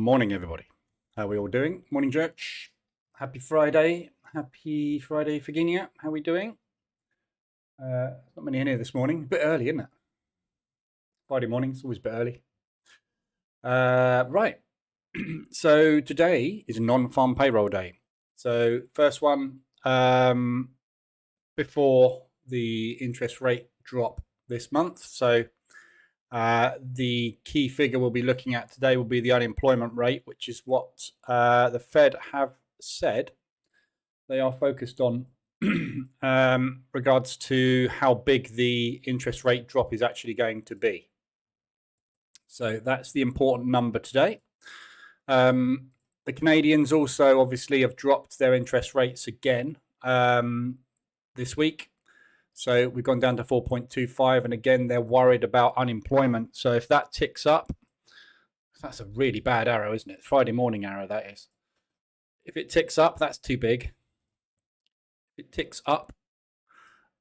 Morning, everybody. How are we all doing? Morning, church. Happy Friday. Happy Friday, Virginia. How are we doing? Not many in here this morning. A bit early, isn't it? Friday morning, it's always a bit early. Right. So today is a non-farm payroll day. So first one before the interest rate drop this month. So the key figure we'll be looking at today will be the unemployment rate, which is what the Fed have said they are focused on regards to how big the interest rate drop is actually going to be. So that's the important number today. The Canadians also obviously have dropped their interest rates again this week. So we've gone down to 4.25, and again, they're worried about unemployment. So if that ticks up, that's a really bad arrow, isn't it? Friday morning arrow, that is. If it ticks up, that's too big. If it ticks up,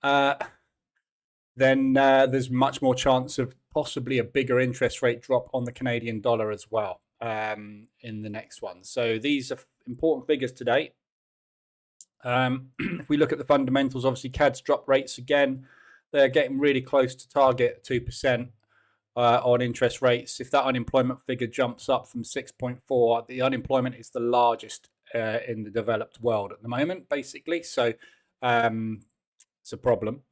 then there's much more chance of possibly a bigger interest rate drop on the Canadian dollar as well in the next one. So these are important figures today. If we look at the fundamentals, obviously CAD's drop rates again. They're getting really close to target 2% on interest rates. If that unemployment figure jumps up from 6.4, the unemployment is the largest in the developed world at the moment, basically. So it's a problem.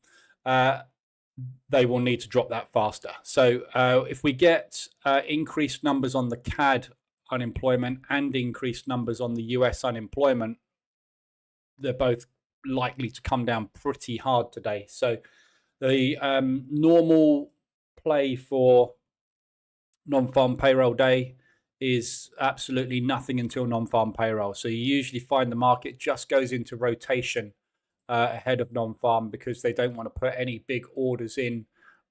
They will need to drop that faster. So if we get increased numbers on the CAD unemployment and increased numbers on the US unemployment, they're both likely to come down pretty hard today. So the normal play for non-farm payroll day is absolutely nothing until non-farm payroll. So you usually find the market just goes into rotation ahead of non-farm because they don't want to put any big orders in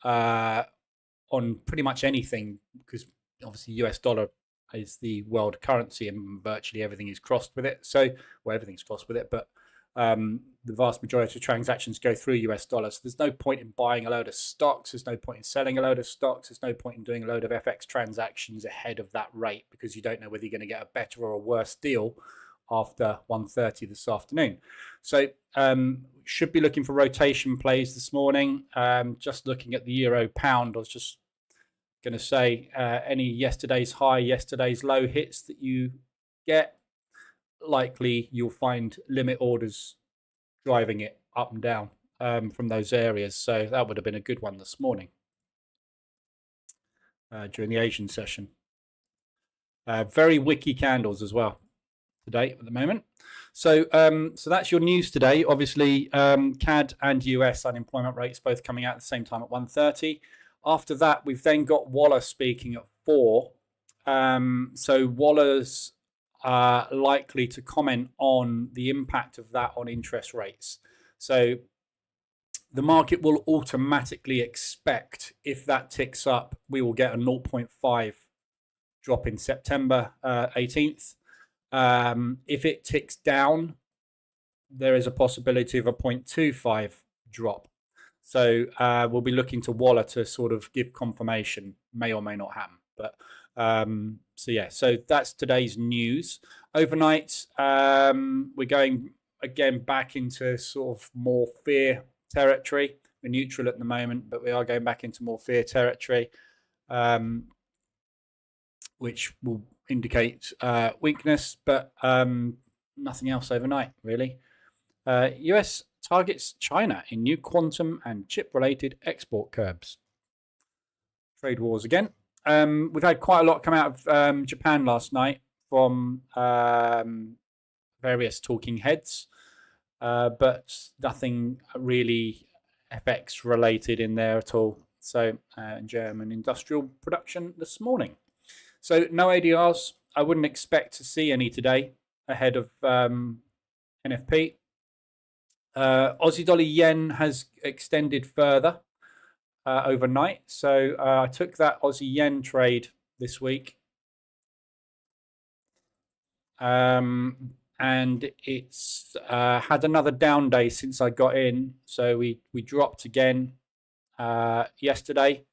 on pretty much anything, because obviously US dollar is the world currency and virtually everything is crossed with it. So, well, everything's crossed with it, but the vast majority of transactions go through US dollars. So there's no point in buying a load of stocks. There's no point in selling a load of stocks. There's no point in doing a load of FX transactions ahead of that rate because you don't know whether you're going to get a better or a worse deal after 1:30 this afternoon. So should be looking for rotation plays this morning. Just looking at the euro pound, I was just going to say any yesterday's high, yesterday's low hits that you get, likely you'll find limit orders driving it up and down from those areas. So that would have been a good one this morning during the Asian session. Very wicky candles as well today at the moment. So so that's your news today. Obviously, CAD and US unemployment rates both coming out at the same time at 1:30. After that, we've then got Waller speaking at 4. So Waller's likely to comment on the impact of that on interest rates. So the market will automatically expect, if that ticks up, we will get a 0.5 drop in September 18th. If it ticks down, there is a possibility of a 0.25 drop. So we'll be looking to Waller to sort of give confirmation. May or may not happen. But so yeah, so that's today's news. Overnight, we're going again back into sort of more fear territory. We're neutral at the moment, but we are going back into more fear territory, which will indicate weakness, but nothing else overnight, really. US targets China in new quantum and chip-related export curbs. Trade wars again. We've had quite a lot come out of Japan last night from various talking heads, but nothing really FX related in there at all. So German industrial production this morning. So no ADRs. I wouldn't expect to see any today ahead of NFP. Aussie dollar yen has extended further overnight. So I took that Aussie yen trade this week. And it's had another down day since I got in. So we dropped again yesterday.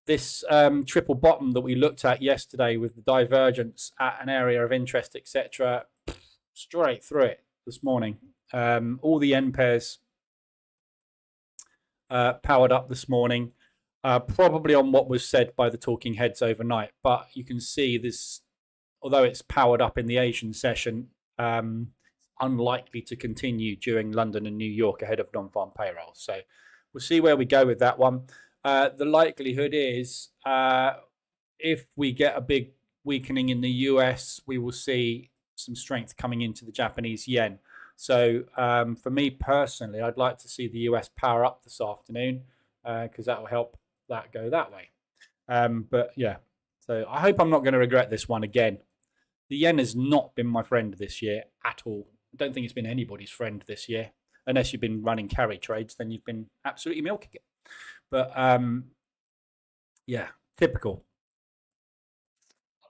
this triple bottom that we looked at yesterday with the divergence at an area of interest, etc., straight through it this morning. All the N pairs powered up this morning, probably on what was said by the talking heads overnight. But you can see this, although it's powered up in the Asian session, unlikely to continue during London and New York ahead of non-farm payroll. So we'll see where we go with that one. The likelihood is if we get a big weakening in the US, we will see some strength coming into the Japanese yen. So for me personally, I'd like to see the US power up this afternoon because that will help that go that way. But yeah, so I hope I'm not going to regret this one again. The yen has not been my friend this year at all. I don't think it's been anybody's friend this year. Unless you've been running carry trades, then you've been absolutely milking it. But yeah, typical.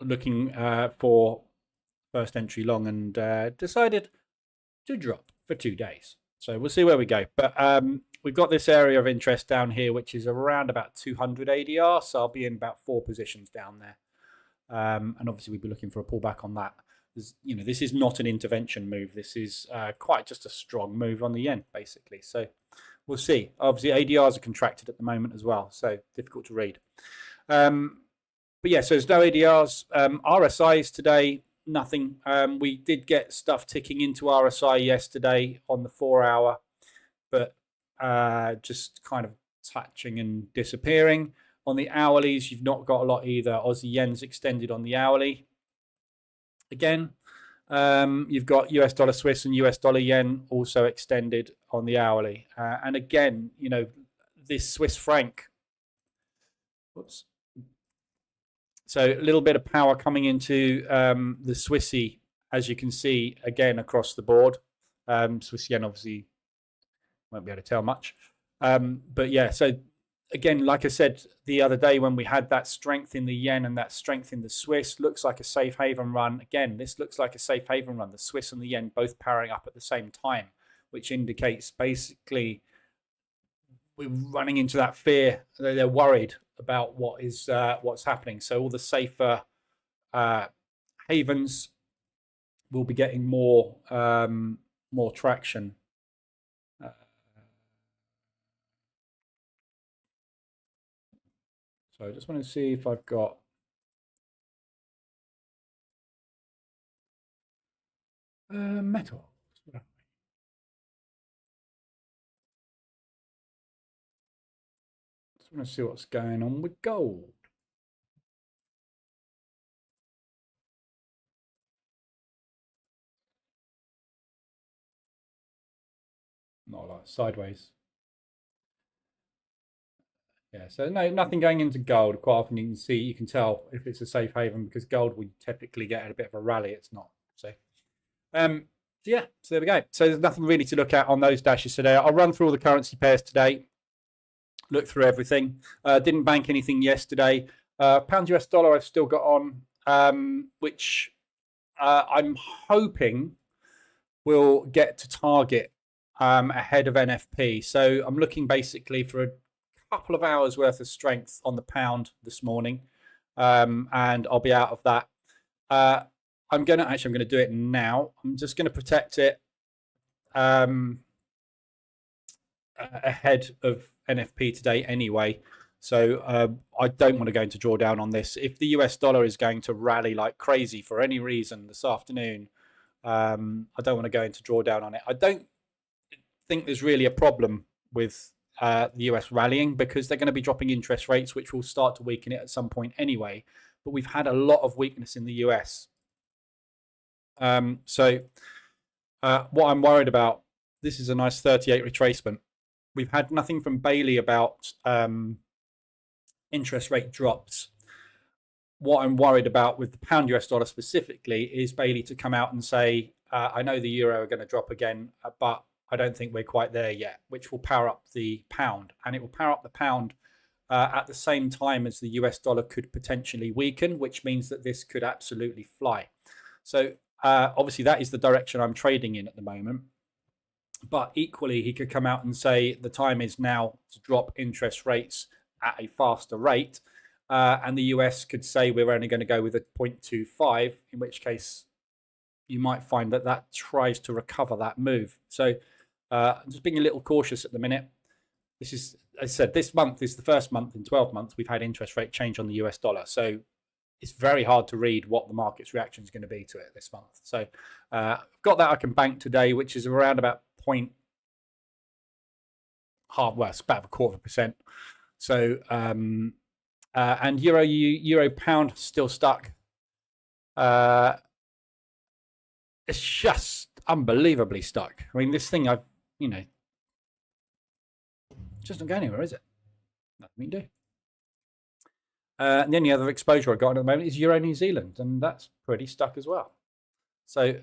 Looking for first entry long and decided to drop for 2 days. So we'll see where we go. But we've got this area of interest down here, which is around about 200 ADR. So I'll be in about 4 positions down there. And obviously we'll be looking for a pullback on that. You know, this is not an intervention move. This is quite just a strong move on the yen, basically. So we'll see. Obviously, ADRs are contracted at the moment as well, so difficult to read. But yeah, so there's no ADRs. RSIs today, nothing. We did get stuff ticking into RSI yesterday on the 4-hour, but just kind of touching and disappearing. On the hourlies, you've not got a lot either. Aussie yen's extended on the hourly. Again, you've got US dollar Swiss and US dollar yen also extended on the hourly. And again, you know, this Swiss franc. Whoops. So a little bit of power coming into the Swissy, as you can see, again, across the board. Swiss yen obviously won't be able to tell much. But yeah, so again, like I said the other day when we had that strength in the yen and that strength in the Swiss, looks like a safe haven run. Again, this looks like a safe haven run. The Swiss and the yen both powering up at the same time, which indicates basically we're running into that fear. They're worried about what is what's happening. So all the safer havens will be getting more traction. So I just want to see if I've got metals. Just want to see what's going on with gold. Not a lot, sideways. Yeah, so no, nothing going into gold. Quite often you can tell if it's a safe haven because gold will typically get a bit of a rally. It's not. So, yeah, so there we go. So there's nothing really to look at on those dashes today. I'll run through all the currency pairs today. Look through everything. Didn't bank anything yesterday. Pound US dollar I've still got on, which I'm hoping will get to target ahead of NFP. So I'm looking basically for a couple of hours worth of strength on the pound this morning, and I'll be out of that. I'm going to do it now. I'm just going to protect it ahead of NFP today anyway. So I don't want to go into drawdown on this. If the US dollar is going to rally like crazy for any reason this afternoon, I don't want to go into drawdown on it. I don't think there's really a problem with the US rallying because they're going to be dropping interest rates, which will start to weaken it at some point anyway. But we've had a lot of weakness in the US. So what I'm worried about, this is a nice 38 retracement. We've had nothing from Bailey about interest rate drops. What I'm worried about with the pound US dollar specifically is Bailey to come out and say, I know the euro are going to drop again, but I don't think we're quite there yet, which will power up the pound. And it will power up the pound at the same time as the US dollar could potentially weaken, which means that this could absolutely fly. So obviously that is the direction I'm trading in at the moment. But equally, he could come out and say the time is now to drop interest rates at a faster rate. and the US could say we're only going to go with a 0.25, in which case you might find that that tries to recover that move. So I'm just being a little cautious at the minute. This is, as I said, this month is the first month in 12 months we've had interest rate change on the US dollar. So it's very hard to read what the market's reaction is going to be to it this month. So I've got that I can bank today, which is around about well, it's about 0.25%. So and euro pound still stuck. It's just unbelievably stuck. I mean, this thing just not going anywhere, is it? Nothing we can do. And the only other exposure I've got at the moment is Euro New Zealand, and that's pretty stuck as well. So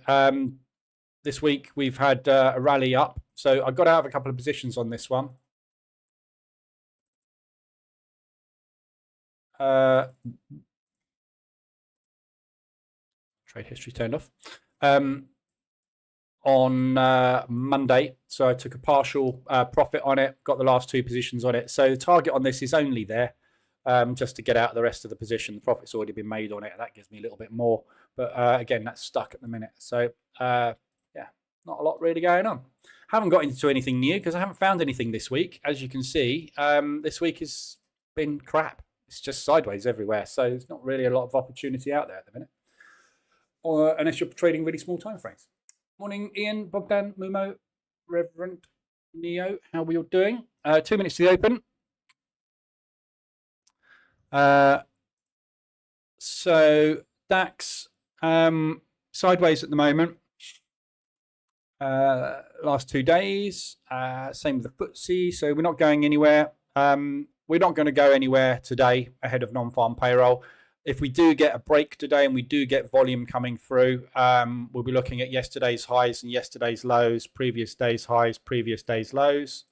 this week we've had a rally up. So I got out of a couple of positions on this one. Trade history turned off. On Monday, so I took a partial profit on it, got the last two positions on it. So the target on this is only there just to get out the rest of the position. The profit's already been made on it. That gives me a little bit more, but again, that's stuck at the minute. So yeah, not a lot really going on. Haven't got into anything new because I haven't found anything this week. As you can see, this week has been crap. It's just sideways everywhere. So there's not really a lot of opportunity out there at the minute, unless you're trading really small time frames. Morning, Ian, Bogdan, Mumo, Reverend Neo. How are we all doing? 2 minutes to the open. So DAX sideways at the moment. Last 2 days. Same with the FTSE. So we're not going anywhere. We're not going to go anywhere today ahead of non-farm payroll. If we do get a break today and we do get volume coming through, we'll be looking at yesterday's highs and yesterday's lows, previous day's highs, previous day's lows.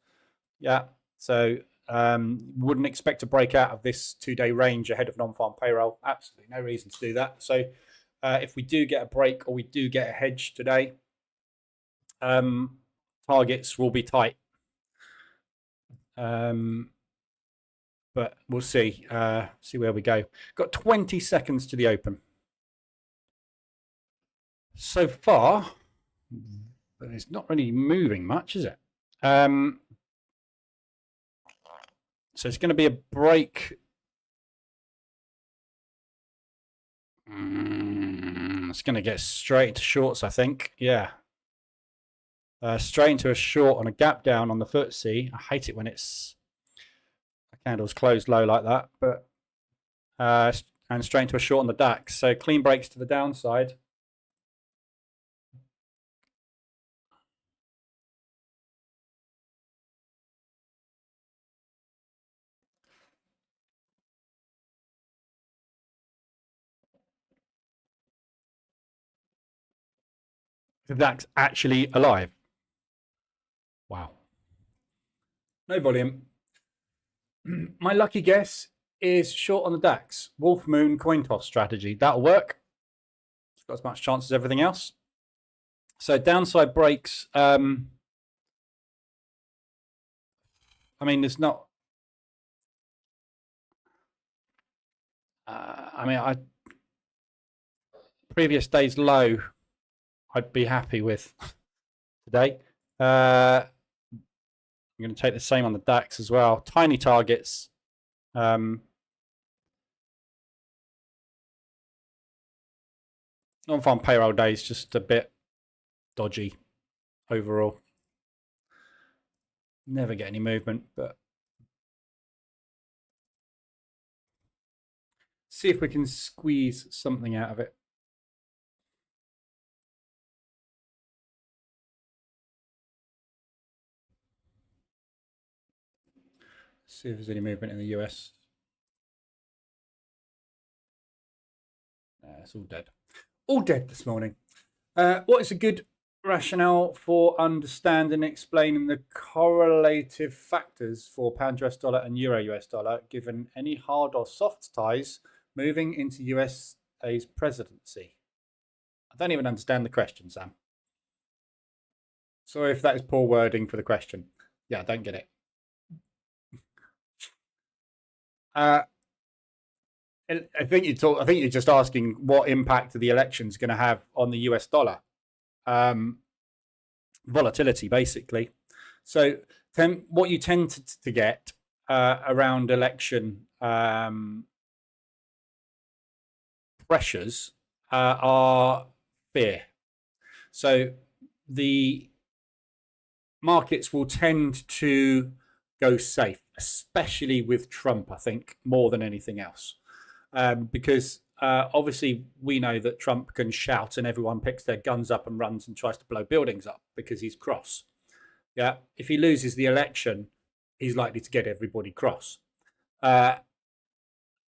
Yeah, so wouldn't expect to break out of this 2-day range ahead of non-farm payroll. Absolutely no reason to do that. So if we do get a break or we do get a hedge today, targets will be tight. But we'll see. See where we go. Got 20 seconds to the open. So far, it's not really moving much, is it? So it's going to be a break. It's going to get straight into shorts, I think. Yeah. Straight into a short on a gap down on the FTSE. I hate it when it's candles closed low like that, but and straight into a short on the DAX. So clean breaks to the downside. The DAX actually alive. Wow. No volume. My lucky guess is short on the DAX. Wolf Moon coin toss strategy. That'll work. It's got as much chance as everything else. So downside breaks. I mean, there's not. Previous day's low, I'd be happy with today. I'm going to take the same on the DAX as well. Tiny targets. Non-farm payroll day is just a bit dodgy overall. Never get any movement, but see if we can squeeze something out of it. See if there's any movement in the US. It's all dead. All dead this morning. What is a good rationale for understanding and explaining the correlative factors for pound US dollar and euro US dollar, given any hard or soft ties moving into USA's presidency? I don't even understand the question, Sam. Sorry if that is poor wording for the question. Yeah, I don't get it. I think you're just asking what impact the election's going to have on the US dollar. Volatility, basically. So what you tend to get around election pressures are fear. So the markets will tend to go safe, especially with Trump, I think, more than anything else. Because obviously we know that Trump can shout and everyone picks their guns up and runs and tries to blow buildings up because he's cross. Yeah, if he loses the election, he's likely to get everybody cross. And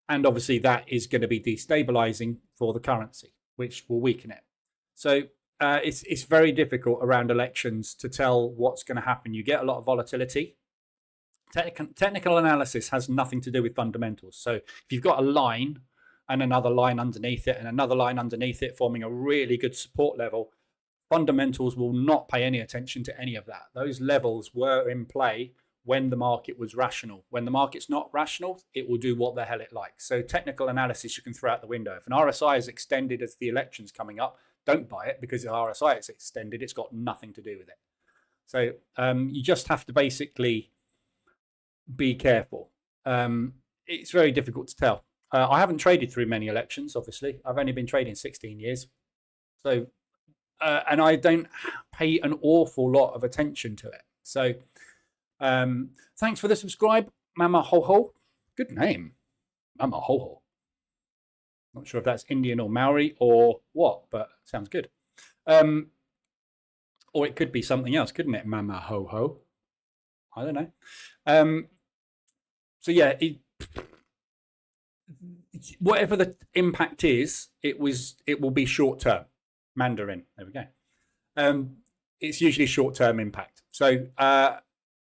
obviously that is going to be destabilizing for the currency, which will weaken it. So it's very difficult around elections to tell what's going to happen. You get a lot of volatility. Technical analysis has nothing to do with fundamentals. So if you've got a line and another line underneath it and another line underneath it forming a really good support level, fundamentals will not pay any attention to any of that. Those levels were in play when the market was rational. When the market's not rational, it will do what the hell it likes. So technical analysis you can throw out the window. If an RSI is extended as the election's coming up, don't buy it because the RSI is extended. It's got nothing to do with it. So you just have to basically be careful. It's very difficult to tell. I haven't traded through many elections, obviously. I've only been trading 16 years. So, and I don't pay an awful lot of attention to it. So, thanks for the subscribe, Mama Ho Ho. Good name, Mama Ho Ho. Not sure if that's Indian or Maori or what, but sounds good. Or it could be something else, couldn't it, Mama Ho Ho? I don't know. So yeah, whatever the impact is, it will be short term. Mandarin. There we go. It's usually short term impact. So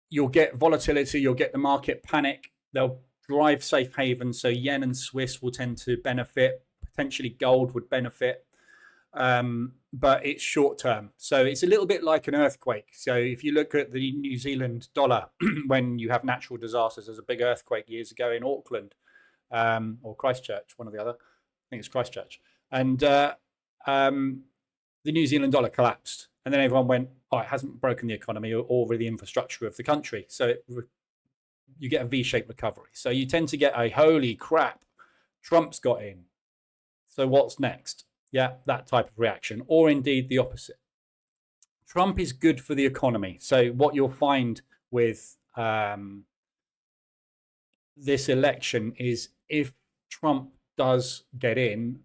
you'll get volatility. You'll get the market panic. They'll drive safe haven. So yen and Swiss will tend to benefit. Potentially gold would benefit. But it's short term. So it's a little bit like an earthquake. So if you look at the New Zealand dollar, when you have natural disasters, there's a big earthquake years ago in Auckland or Christchurch, one or the other. I think it's Christchurch. And the New Zealand dollar collapsed. And then everyone went, oh, it hasn't broken the economy or the infrastructure of the country. So you get a V-shaped recovery. So you tend to get a holy crap, Trump's got in. So what's next? Yeah, that type of reaction, or indeed the opposite. Trump is good for the economy. So what you'll find with this election is if Trump does get in,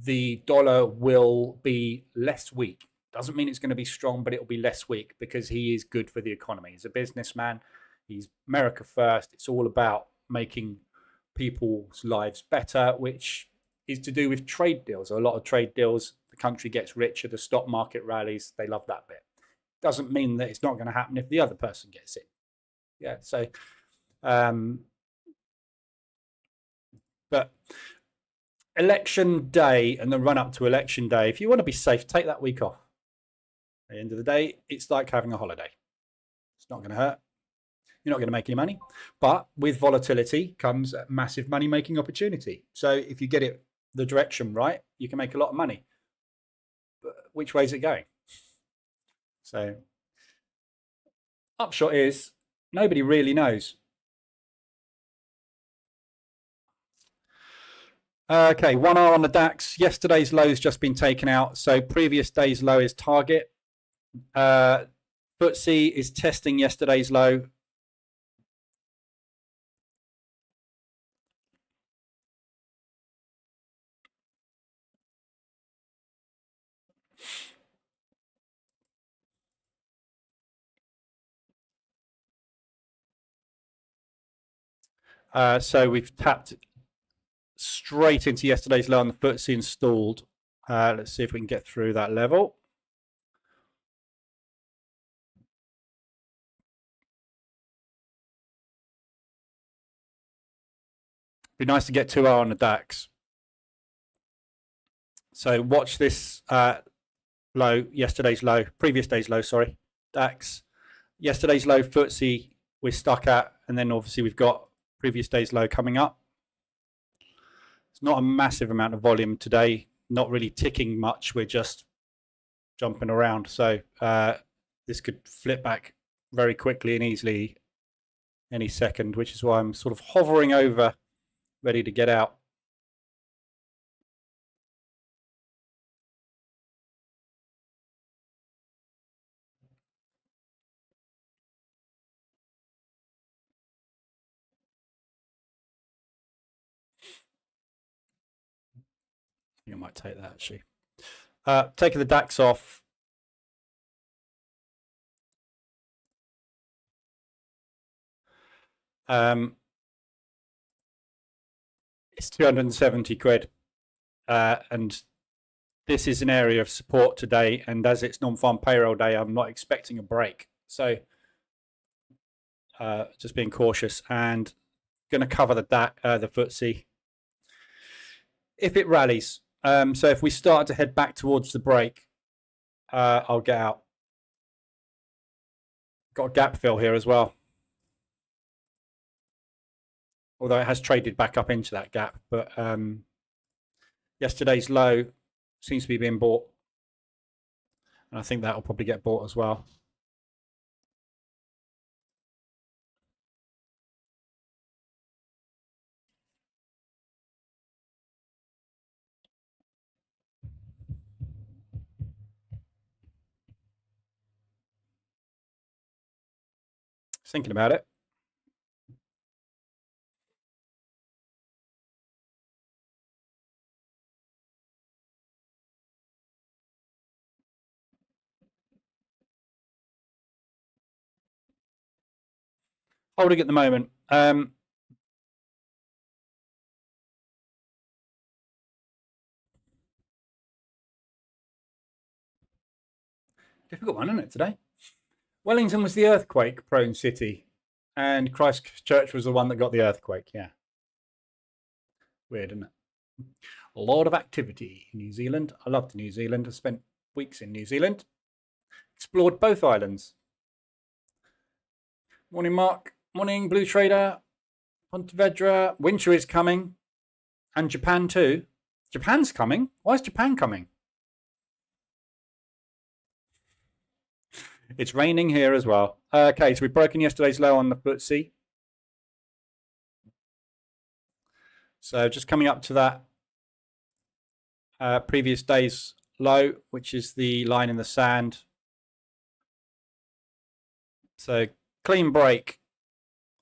the dollar will be less weak. Doesn't mean it's going to be strong, but it will be less weak because he is good for the economy. He's a businessman. He's America first. It's all about making people's lives better, which is to do with trade deals. A lot of trade deals, the country gets richer, the stock market rallies. They love that bit. Doesn't mean that it's not going to happen if the other person gets it. Yeah, so, but election day and the run up to election day, if you want to be safe, take that week off. At the end of the day, it's like having a holiday. It's not going to hurt. You're not going to make any money. But with volatility comes a massive money-making opportunity. So if you get it the direction right, you can make a lot of money. But which way is it going? So upshot is nobody really knows. Okay, 1 hour on the DAX. Yesterday's low has just been taken out. So previous day's low is target. FTSE is testing yesterday's low. So we've tapped straight into yesterday's low on the FTSE and stalled. Let's see if we can get through that level. Be nice to get 2 hour on the DAX. So watch this low, yesterday's low, previous day's low, sorry, DAX. Yesterday's low, FTSE, we're stuck at, and then obviously we've got previous day's low coming up. It's not a massive amount of volume today, not really ticking much. We're just jumping around. So this could flip back very quickly and easily any second, which is why I'm sort of hovering over, ready to get out. I might take that actually. Taking the DAX off. It's 270 quid. And this is an area of support today. And as it's non-farm payroll day, I'm not expecting a break. So just being cautious and going to cover the FTSE if it rallies. So if we start to head back towards the break, I'll get out. Got a gap fill here as well. Although it has traded back up into that gap. But yesterday's low seems to be being bought. And I think that will probably get bought as well. Thinking about it. Holding at the moment. Difficult one, isn't it, today? Wellington was the earthquake-prone city, and Christchurch was the one that got the earthquake. Yeah. Weird, isn't it? A lot of activity in New Zealand. I loved New Zealand. I spent weeks in New Zealand. Explored both islands. Morning, Mark. Morning, Blue Trader. Pontevedra. Winter is coming. And Japan too. Japan's coming? Why is Japan coming? It's raining here as well. Okay, so we've broken yesterday's low on the FTSE. So just coming up to that previous day's low, which is the line in the sand. So clean break,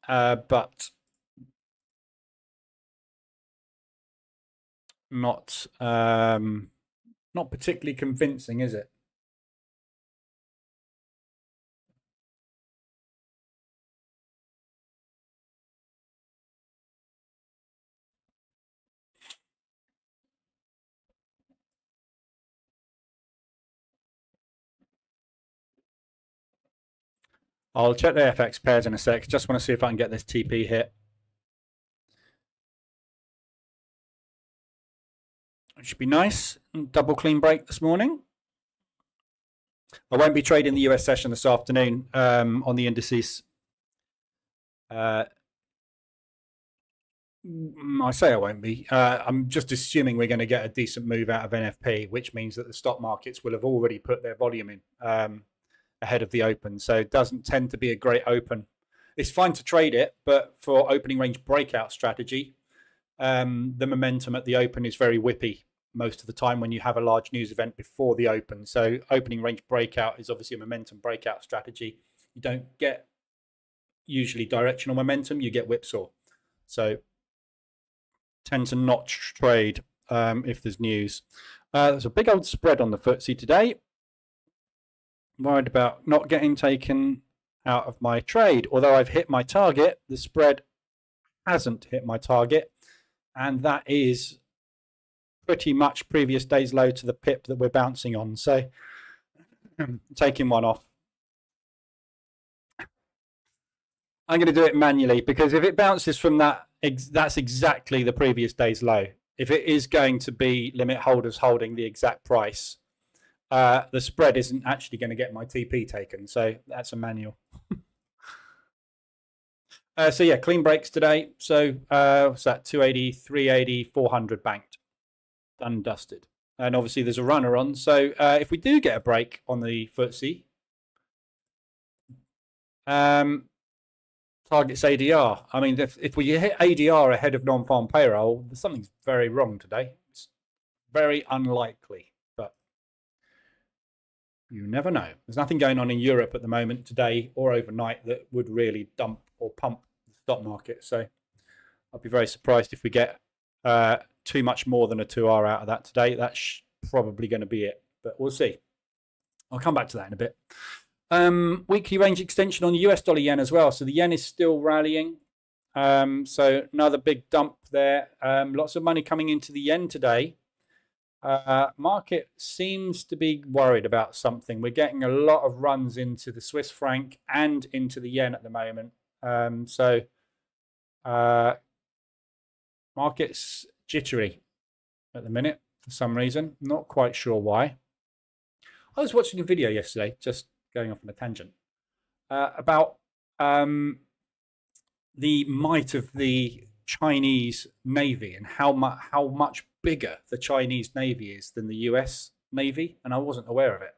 but not particularly convincing, is it? I'll check the FX pairs in a sec. Just want to see if I can get this TP hit. It should be nice. Double clean break this morning. I won't be trading the US session this afternoon on the indices. I say I won't be. I'm just assuming we're going to get a decent move out of NFP, which means that the stock markets will have already put their volume in ahead of the open. So it doesn't tend to be a great open. It's fine to trade it, but for opening range breakout strategy, the momentum at the open is very whippy most of the time when you have a large news event before the open. So opening range breakout is obviously a momentum breakout strategy. You don't get usually directional momentum, you get whipsaw. So tend to not trade if there's news. There's a big old spread on the FTSE today. Worried about not getting taken out of my trade. Although I've hit my target, the spread hasn't hit my target. And that is pretty much previous day's low to the pip that we're bouncing on. So taking one off. I'm going to do it manually because if it bounces from that, that's exactly the previous day's low. If it is going to be limit holders holding the exact price, the spread isn't actually going to get my TP taken. So that's a manual. So yeah, clean breaks today. So what's that? 280, 380, 400 banked, done and dusted. And obviously there's a runner on. So if we do get a break on the FTSE, targets ADR. I mean, if we hit ADR ahead of non-farm payroll, something's very wrong today. It's very unlikely, but you never know. There's nothing going on in Europe at the moment today or overnight that would really dump or pump the stock market. So I'd be very surprised if we get too much more than a 2R out of that today. That's probably going to be it, but we'll see. I'll come back to that in a bit. Weekly range extension on the US dollar yen as well. So the yen is still rallying. So another big dump there. Lots of money coming into the yen today. Market seems to be worried about something. We're getting a lot of runs into the Swiss franc and into the yen at the moment. Market's jittery at the minute for some reason. Not quite sure why. I was watching a video yesterday, just going off on a tangent, about the might of the Chinese Navy and how much bigger the Chinese Navy is than the US Navy, and I wasn't aware of it.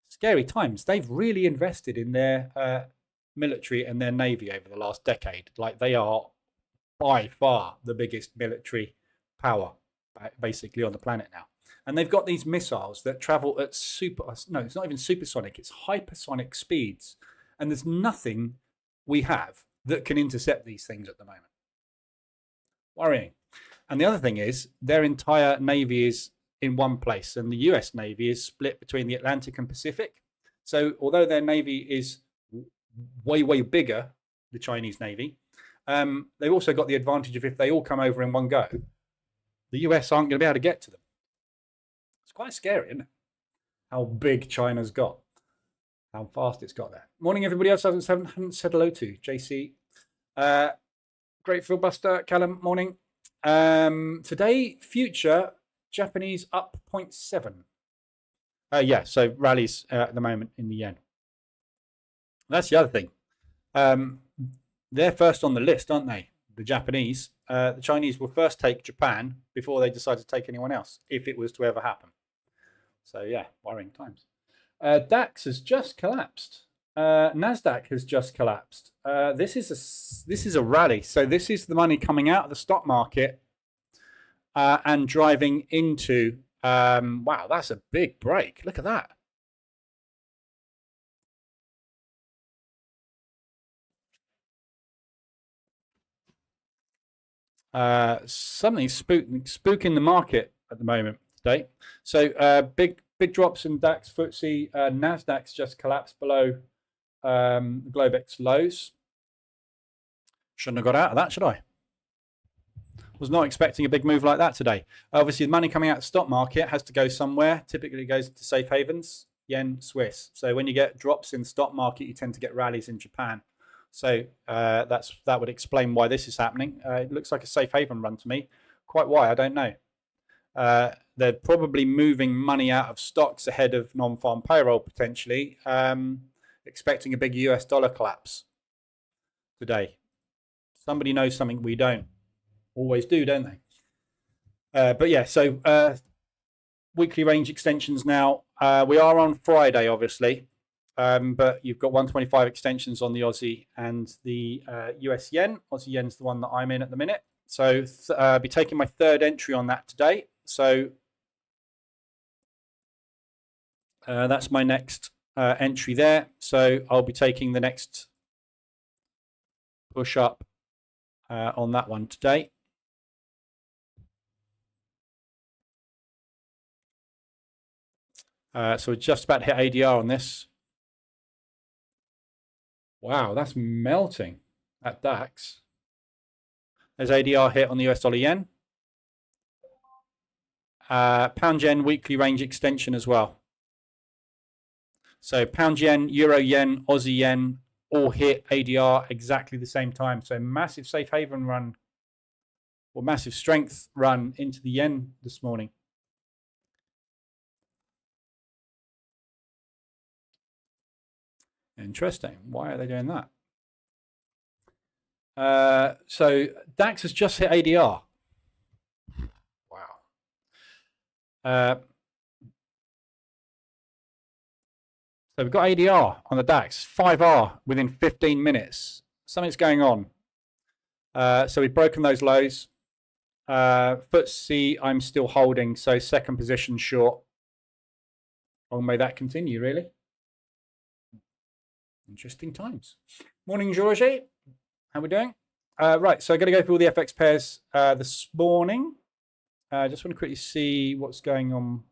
Scary times. They've really invested in their military and their Navy over the last decade. Like, they are by far the biggest military power basically on the planet now. And they've got these missiles that travel at it's not even supersonic, it's hypersonic speeds. And there's nothing we have that can intercept these things at the moment. Worrying. And the other thing is, their entire Navy is in one place, and the US Navy is split between the Atlantic and Pacific. So although their Navy is way, way bigger, the Chinese Navy, they've also got the advantage of, if they all come over in one go, the US aren't going to be able to get to them. It's quite scary, isn't it? How big China's got, how fast it's got there. Morning, everybody else. I haven't said hello to JC. Great filibuster, Callum. Morning. Today, future Japanese up 0.7. Yeah, so rallies at the moment in the yen. That's the other thing. They're first on the list, aren't they? The Japanese. The Chinese will first take Japan before they decide to take anyone else, if it was to ever happen. So yeah, worrying times. DAX has just collapsed. Nasdaq has just collapsed. This is a rally. So this is the money coming out of the stock market and driving into. Wow, that's a big break. Look at that. Something spooking the market at the moment today. So big drops in DAX, FTSE, Nasdaq's just collapsed below the Globex lows. Shouldn't have got out of that, should I? Was not expecting a big move like that today. Obviously, the money coming out of the stock market has to go somewhere. Typically, it goes to safe havens, yen, Swiss. So when you get drops in the stock market, you tend to get rallies in Japan. So that would explain why this is happening. It looks like a safe haven run to me. Quite why, I don't know. They're probably moving money out of stocks ahead of non-farm payroll potentially, expecting a big US dollar collapse today. Somebody knows something we don't. Always do, don't they? But yeah, so weekly range extensions now. We are on Friday, obviously. But you've got 125 extensions on the Aussie and the US yen. Aussie yen's the one that I'm in at the minute. So I'll be taking my third entry on that today. So that's my next entry there. So I'll be taking the next push up on that one today. So we're just about to hit ADR on this. Wow, that's melting at DAX. There's ADR hit on the US dollar yen. Pound yen weekly range extension as well. So pound yen, euro yen, Aussie yen all hit ADR exactly the same time. So massive safe haven run, or massive strength run into the yen this morning. Interesting. Why are they doing that? So DAX has just hit ADR. Wow. So we've got ADR on the DAX, 5R within 15 minutes. Something's going on. So we've broken those lows. FTSE, I'm still holding, so second position short. Long may that continue, really. Interesting times. Morning, Georgie. How we doing? Right, so I'm going to go through all the FX pairs this morning. I just want to quickly see what's going on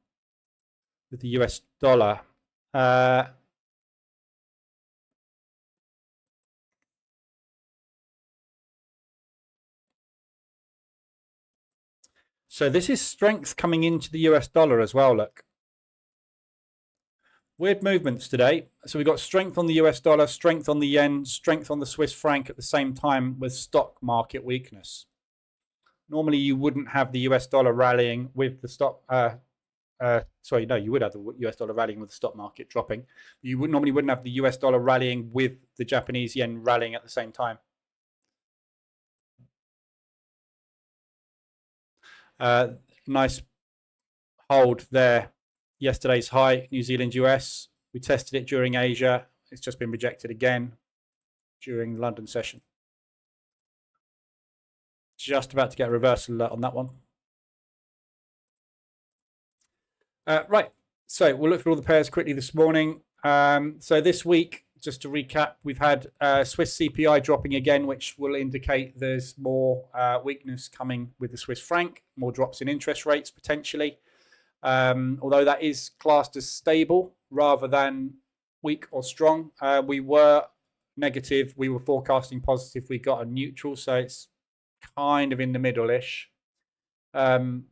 with the US dollar. So this is strength coming into the US dollar as well, look. Weird movements today. So we've got strength on the US dollar, strength on the yen, strength on the Swiss franc at the same time with stock market weakness. Normally you wouldn't have the US dollar rallying with the stock... sorry, no, you would have the US dollar rallying with the stock market dropping. You normally wouldn't have the US dollar rallying with the Japanese yen rallying at the same time. Nice hold there. Yesterday's high, New Zealand US. We tested it during Asia. It's just been rejected again during the London session. Just about to get a reversal on that one. Right, so we'll look through all the pairs quickly this morning. So this week, just to recap, we've had Swiss CPI dropping again, which will indicate there's more weakness coming with the Swiss franc, more drops in interest rates potentially. Although that is classed as stable rather than weak or strong. We were negative, we were forecasting positive, we got a neutral, so it's kind of in the middle-ish. We've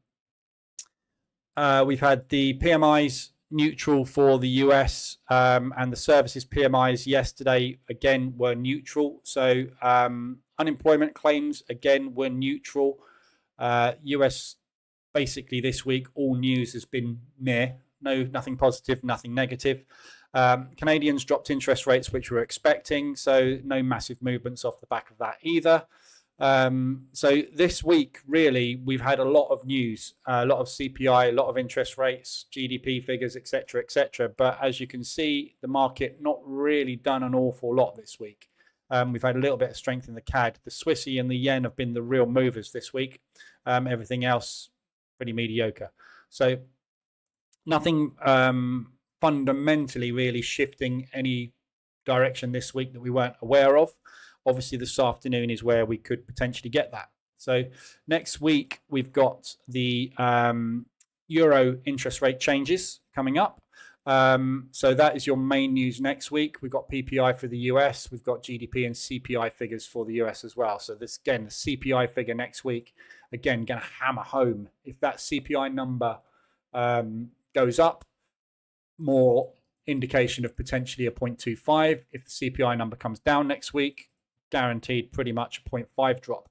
had the PMIs neutral for the US, and the services PMIs yesterday again were neutral. So unemployment claims again were neutral. US basically this week all news has been nothing positive, nothing negative. Canadians dropped interest rates, which we were expecting, so no massive movements off the back of that either. So this week, really, we've had a lot of news, a lot of CPI, a lot of interest rates, GDP figures, etc., etc. But as you can see, the market not really done an awful lot this week. We've had a little bit of strength in the CAD. The Swissy and the yen have been the real movers this week. Everything else pretty mediocre. So nothing fundamentally really shifting any direction this week that we weren't aware of. Obviously, this afternoon is where we could potentially get that. So next week, we've got the Euro interest rate changes coming up. So that is your main news next week. We've got PPI for the US. We've got GDP and CPI figures for the US as well. So this, again, the CPI figure next week, again, going to hammer home. If that CPI number goes up, more indication of potentially a 0.25. If the CPI number comes down next week, guaranteed pretty much a 0.5 drop,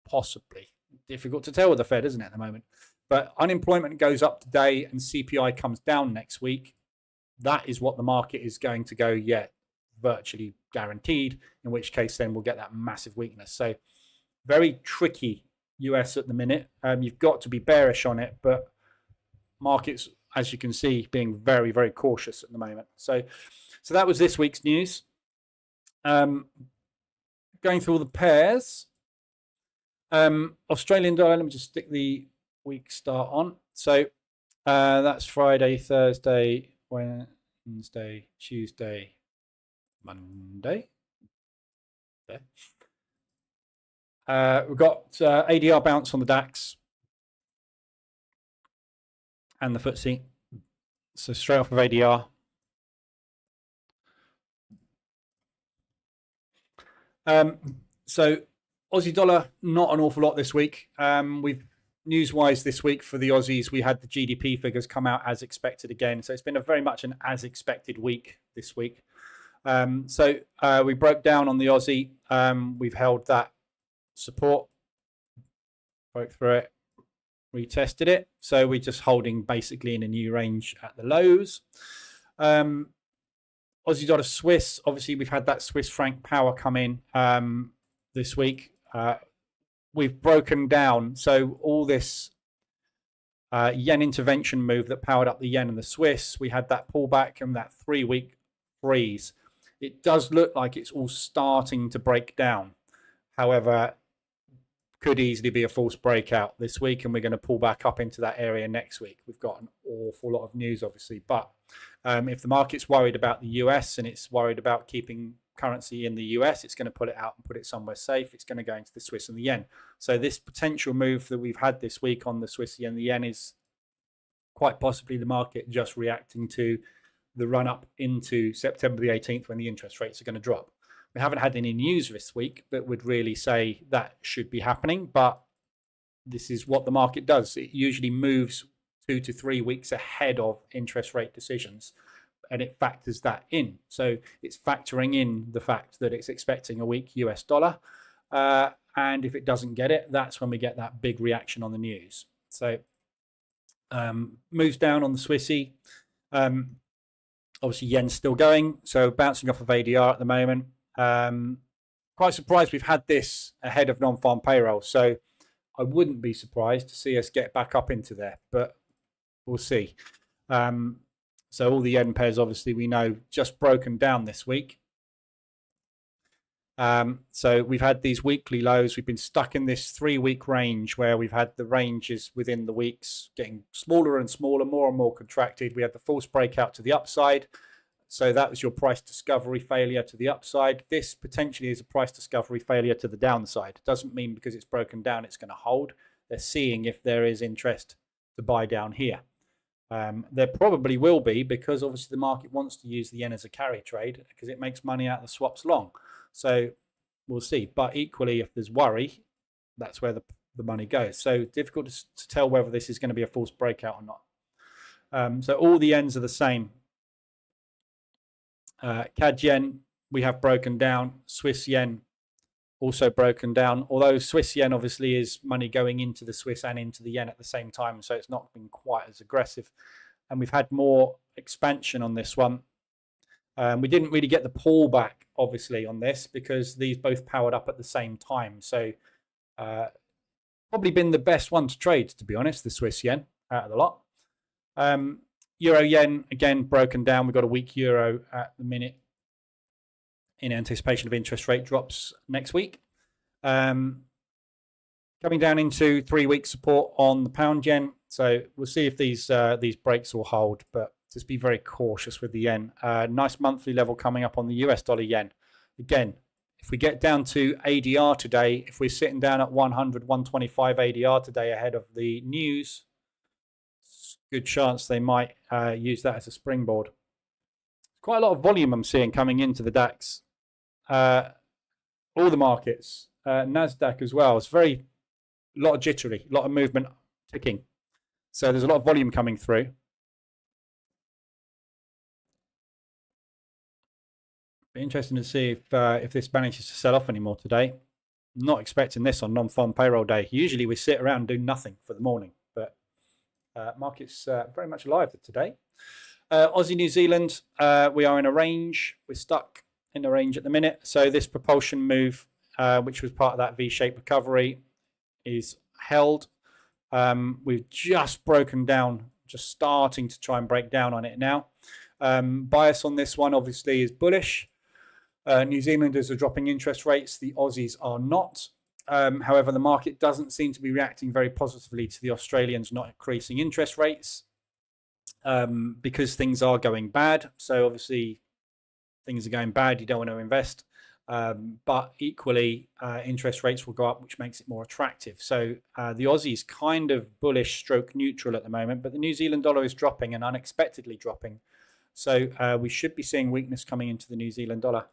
possibly. Difficult to tell with the Fed, isn't it, at the moment? But unemployment goes up today and CPI comes down next week. That is what the market is going to go, virtually guaranteed, in which case then we'll get that massive weakness. So very tricky US at the minute. You've got to be bearish on it, but markets, as you can see, being very, very cautious at the moment. So that was this week's news. Going through all the pairs. Australian dollar, let me just stick the week start on. So that's Friday, Thursday, Wednesday, Tuesday, Monday. There. We've got ADR bounce on the DAX and the FTSE. So straight off of ADR. So Aussie dollar, not an awful lot this week. We've news-wise this week for the Aussies, we had the GDP figures come out as expected again. So it's been a very much an as expected week this week. So we broke down on the Aussie. We've held that support, broke through it, retested it. So we're just holding basically in a new range at the lows. Aussie dollar Swiss, obviously we've had that Swiss franc power come in. this week. We've broken down. So all this yen intervention move that powered up the yen and the Swiss, we had that pullback and that 3-week freeze. It does look like it's all starting to break down. However, could easily be a false breakout this week, and we're going to pull back up into that area next week. We've got an awful lot of news, obviously, but if the market's worried about the US and it's worried about keeping currency in the US, it's going to pull it out and put it somewhere safe. It's going to go into the Swiss and the yen. So this potential move that we've had this week on the Swiss and the yen is quite possibly the market just reacting to the run up into September the 18th when the interest rates are going to drop. We haven't had any news this week that would really say that should be happening, but this is what the market does. It usually moves 2 to 3 weeks ahead of interest rate decisions, and it factors that in. So it's factoring in the fact that it's expecting a weak US dollar, and if it doesn't get it, that's when we get that big reaction on the news. So moves down on the Swissy. Obviously, yen's still going, so bouncing off of ADR at the moment. Quite surprised we've had this ahead of non-farm payroll, so I wouldn't be surprised to see us get back up into there, but we'll see. So all the yen pairs, obviously, we know just broken down this week. So we've had these weekly lows. We've been stuck in this 3-week range where we've had the ranges within the weeks getting smaller and smaller, more and more contracted. We had the false breakout to the upside. So that was your price discovery failure to the upside. This potentially is a price discovery failure to the downside. It doesn't mean because it's broken down it's going to hold. They're seeing if there is interest to buy down here. There probably will be, because obviously the market wants to use the yen as a carry trade because it makes money out of the swaps long. So we'll see. But equally, if there's worry, that's where the money goes. So difficult to tell whether this is going to be a false breakout or not. So all the yens are the same. CAD yen, we have broken down. Swiss yen also broken down, although Swiss yen obviously is money going into the Swiss and into the yen at the same time, so it's not been quite as aggressive. And we've had more expansion on this one. We didn't really get the pullback, obviously, on this because these both powered up at the same time. So probably been the best one to trade, to be honest, the Swiss yen out of the lot. Euro yen, again, broken down. We've got a weak euro at the minute in anticipation of interest rate drops next week. Coming down into 3-week support on the pound yen. So we'll see if these breaks will hold, but just be very cautious with the yen. Nice monthly level coming up on the US dollar yen. Again, if we get down to ADR today, if we're sitting down at 100, 125 ADR today ahead of the news, good chance they might use that as a springboard. Quite a lot of volume I'm seeing coming into the DAX. All the markets, NASDAQ as well. It's a lot of jittery, a lot of movement ticking. So there's a lot of volume coming through. Be interesting to see if this manages to sell off anymore today. Not expecting this on non-farm payroll day. Usually we sit around and do nothing for the morning, but market's very much alive today. Aussie New Zealand, we are in a range. We're stuck in the range at the minute. So this propulsion move, which was part of that V-shaped recovery, is held. We've just broken down, just starting to try and break down on it now. Bias on this one obviously is bullish. New Zealanders are dropping interest rates. The Aussies are not. However, the market doesn't seem to be reacting very positively to the Australians not increasing interest rates because things are going bad. So obviously things are going bad. You don't want to invest. But equally, interest rates will go up, which makes it more attractive. So the Aussie is kind of bullish stroke neutral at the moment, but the New Zealand dollar is dropping and unexpectedly dropping. So we should be seeing weakness coming into the New Zealand dollar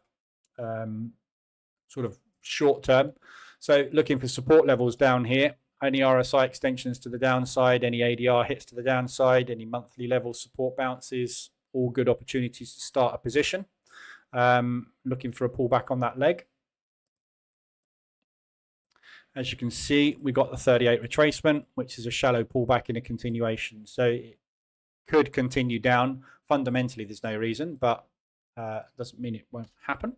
sort of short term. So looking for support levels down here, any RSI extensions to the downside, any ADR hits to the downside, any monthly level support bounces, all good opportunities to start a position. Looking for a pullback on that leg. As you can see, we got the 38 retracement, which is a shallow pullback in a continuation. So it could continue down. Fundamentally, there's no reason, but doesn't mean it won't happen.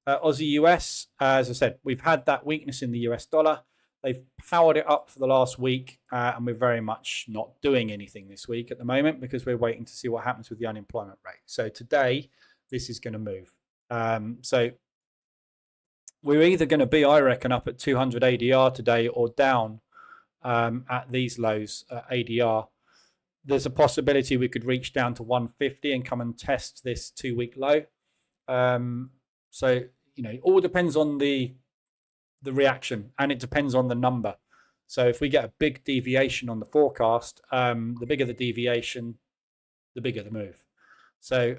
Aussie US, as I said, we've had that weakness in the US dollar. They've powered it up for the last week, and we're very much not doing anything this week at the moment because we're waiting to see what happens with the unemployment rate. So today, this is going to move. So we're either going to be, I reckon, up at 200 ADR today or down at these lows ADR. There's a possibility we could reach down to 150 and come and test this 2-week low. So, you know, it all depends on the reaction, and it depends on the number. So if we get a big deviation on the forecast, the bigger the deviation, the bigger the move. So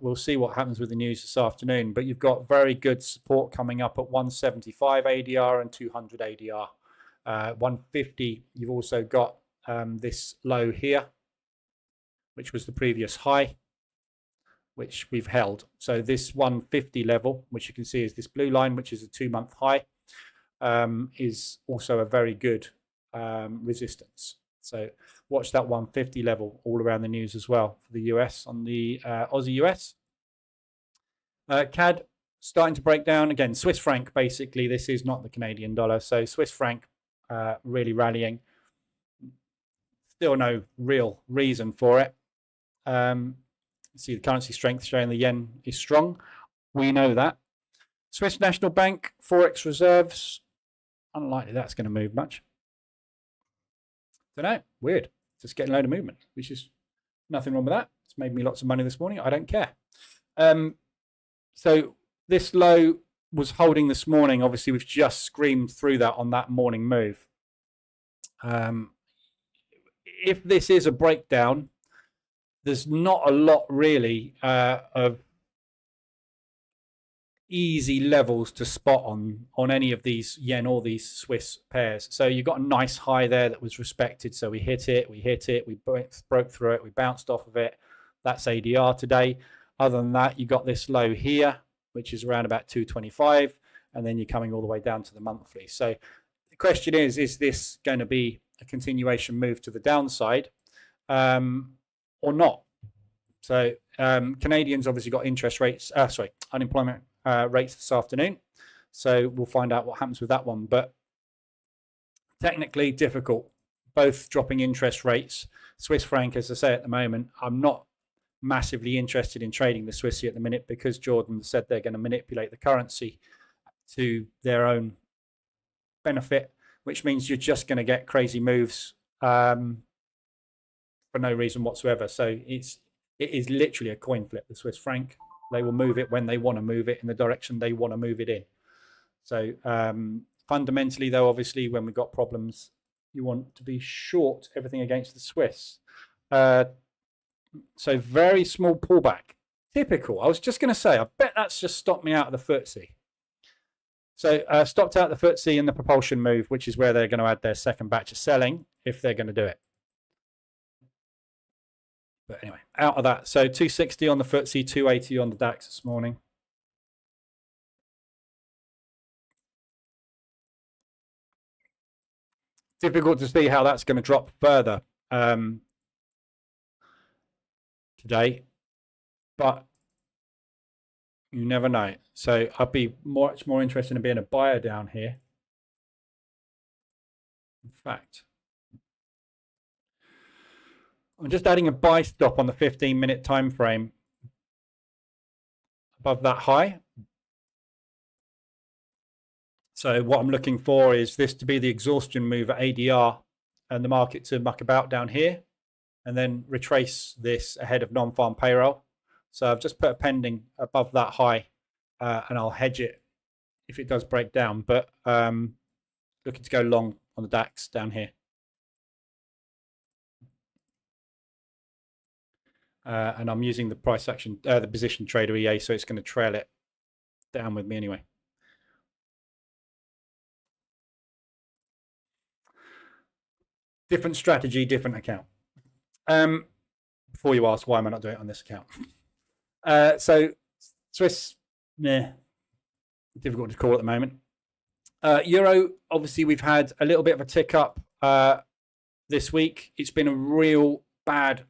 we'll see what happens with the news this afternoon. But you've got very good support coming up at 175 ADR and 200 ADR. 150, you've also got this low here, which was the previous high, which we've held. So this 150 level, which you can see is this blue line, which is a 2-month high, is also a very good resistance. So watch that 150 level all around the news as well for the US on the Aussie US. CAD starting to break down again. Swiss franc, basically, this is not the Canadian dollar. So Swiss franc really rallying. Still no real reason for it. See the currency strength showing the yen is strong. We know that. Swiss National Bank forex reserves, unlikely that's going to move much. Don't know. Weird. Just getting a load of movement, which is nothing wrong with that. It's made me lots of money this morning. I don't care. So this low was holding this morning. Obviously, we've just screamed through that on that morning move. If this is a breakdown, there's not a lot really of easy levels to spot on any of these yen or these Swiss pairs. So you've got a nice high there that was respected. So we hit it, we broke through it, we bounced off of it. That's ADR today. Other than that, you got this low here, which is around about 225, and then you're coming all the way down to the monthly. So the question is this going to be a continuation move to the downside or not? So Canadians obviously got interest rates, unemployment rates this afternoon. So we'll find out what happens with that one. But technically difficult, both dropping interest rates. Swiss franc, as I say at the moment, I'm not massively interested in trading the Swissy at the minute because Jordan said they're going to manipulate the currency to their own benefit, which means you're just going to get crazy moves for no reason whatsoever. So it is literally a coin flip, the Swiss franc. They will move it when they want to move it in the direction they want to move it in. So fundamentally, though, obviously, when we've got problems, you want to be short everything against the Swiss. So very small pullback. Typical. I was just going to say, I bet that's just stopped me out of the FTSE. So stopped out the FTSE in the propulsion move, which is where they're going to add their second batch of selling if they're going to do it. But anyway, out of that. So 260 on the FTSE, 280 on the DAX this morning. Difficult to see how that's going to drop further today, but you never know. So I'd be much more interested in being a buyer down here. In fact, I'm just adding a buy stop on the 15-minute time frame above that high. So what I'm looking for is this to be the exhaustion move at ADR and the market to muck about down here and then retrace this ahead of non-farm payroll. So I've just put a pending above that high and I'll hedge it if it does break down. But looking to go long on the DAX down here. And I'm using the price action, the position trader EA, so it's going to trail it down with me anyway. Different strategy, different account. Before you ask, why am I not doing it on this account? So Swiss, difficult to call at the moment. Euro, obviously, we've had a little bit of a tick up this week. It's been a real bad,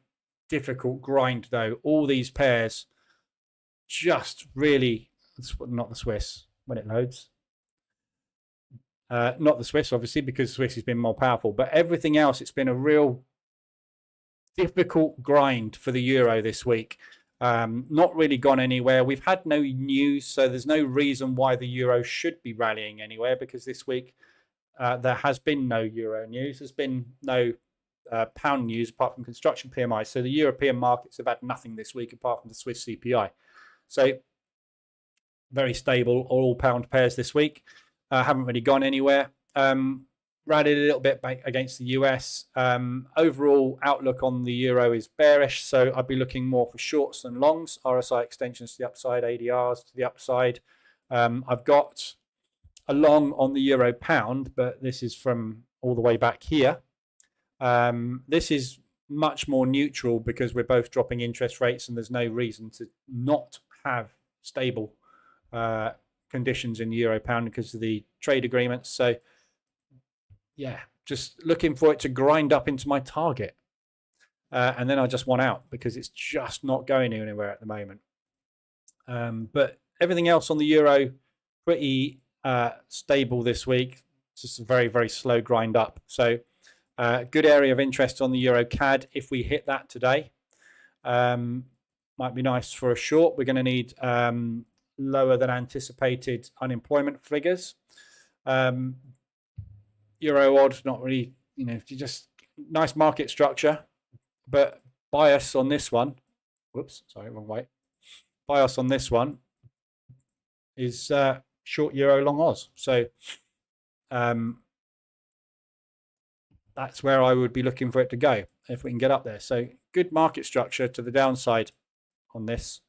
difficult grind, though. All these pairs just really not the Swiss when it loads. Not the Swiss, obviously, because Swiss has been more powerful. But everything else, it's been a real difficult grind for the euro this week. Not really gone anywhere. We've had no news, so there's no reason why the euro should be rallying anywhere, because this week there has been no euro news. There's been no pound news apart from construction PMI. So the European markets have had nothing this week apart from the Swiss CPI. So very stable, all pound pairs this week. Haven't really gone anywhere. Rallied a little bit back against the US. Overall outlook on the euro is bearish, so I'd be looking more for shorts than longs. RSI extensions to the upside, ADRs to the upside. I've got a long on the euro pound, but this is from all the way back here. This is much more neutral because we're both dropping interest rates and there's no reason to not have stable conditions in the euro pound because of the trade agreements. So yeah, just looking for it to grind up into my target. And then I just want out because it's just not going anywhere at the moment. But everything else on the euro, pretty stable this week. It's just a very, very slow grind up. So good area of interest on the euro CAD. If we hit that today, might be nice for a short. We're going to need lower than anticipated unemployment figures. Euro odd, not really, just nice market structure, but bias on this one. Whoops, sorry, wrong way. Bias on this one is short euro, long Oz. So that's where I would be looking for it to go if we can get up there. So good market structure to the downside on this.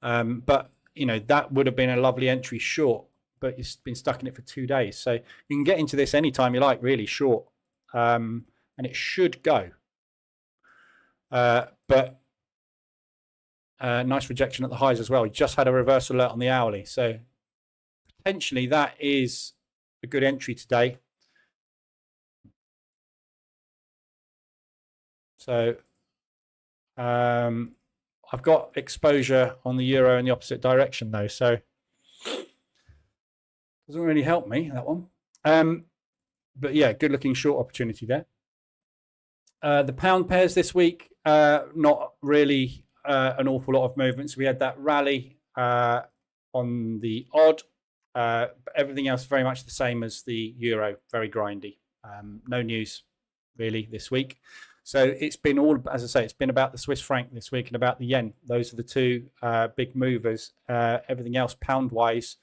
But that would have been a lovely entry short, but you've been stuck in it for 2 days. So you can get into this anytime you like, really short. And it should go. But nice rejection at the highs as well. You just had a reversal alert on the hourly. So potentially that is a good entry today. So I've got exposure on the euro in the opposite direction though. So doesn't really help me, that one. But yeah, good looking short opportunity there. The pound pairs this week, not really an awful lot of movements. We had that rally on the odd, but everything else very much the same as the euro, very grindy. No news really this week. So it's been all, as I say, it's been about the Swiss franc this week and about the yen. Those are the two big movers. Everything else pound wise,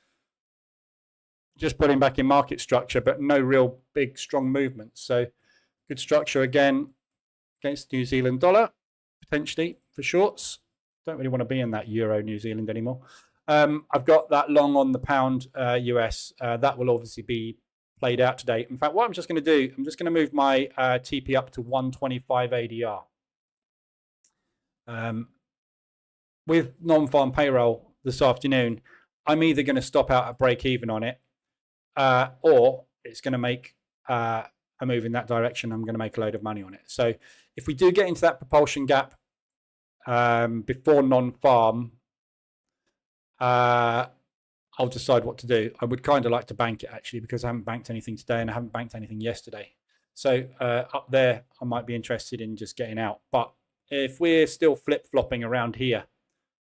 just putting back in market structure, but no real big strong movements. So good structure again against the New Zealand dollar, potentially for shorts. Don't really want to be in that euro New Zealand anymore. I've got that long on the pound US. That will obviously be played out today. In fact, what I'm just going to do, I'm just going to move my TP up to 125 ADR. With non-farm payroll this afternoon, I'm either going to stop out at break even on it, or it's going to make a move in that direction. I'm going to make a load of money on it. So if we do get into that propulsion gap before non-farm, I'll decide what to do. I would kind of like to bank it actually, because I haven't banked anything today and I haven't banked anything yesterday. So up there, I might be interested in just getting out. But if we're still flip-flopping around here,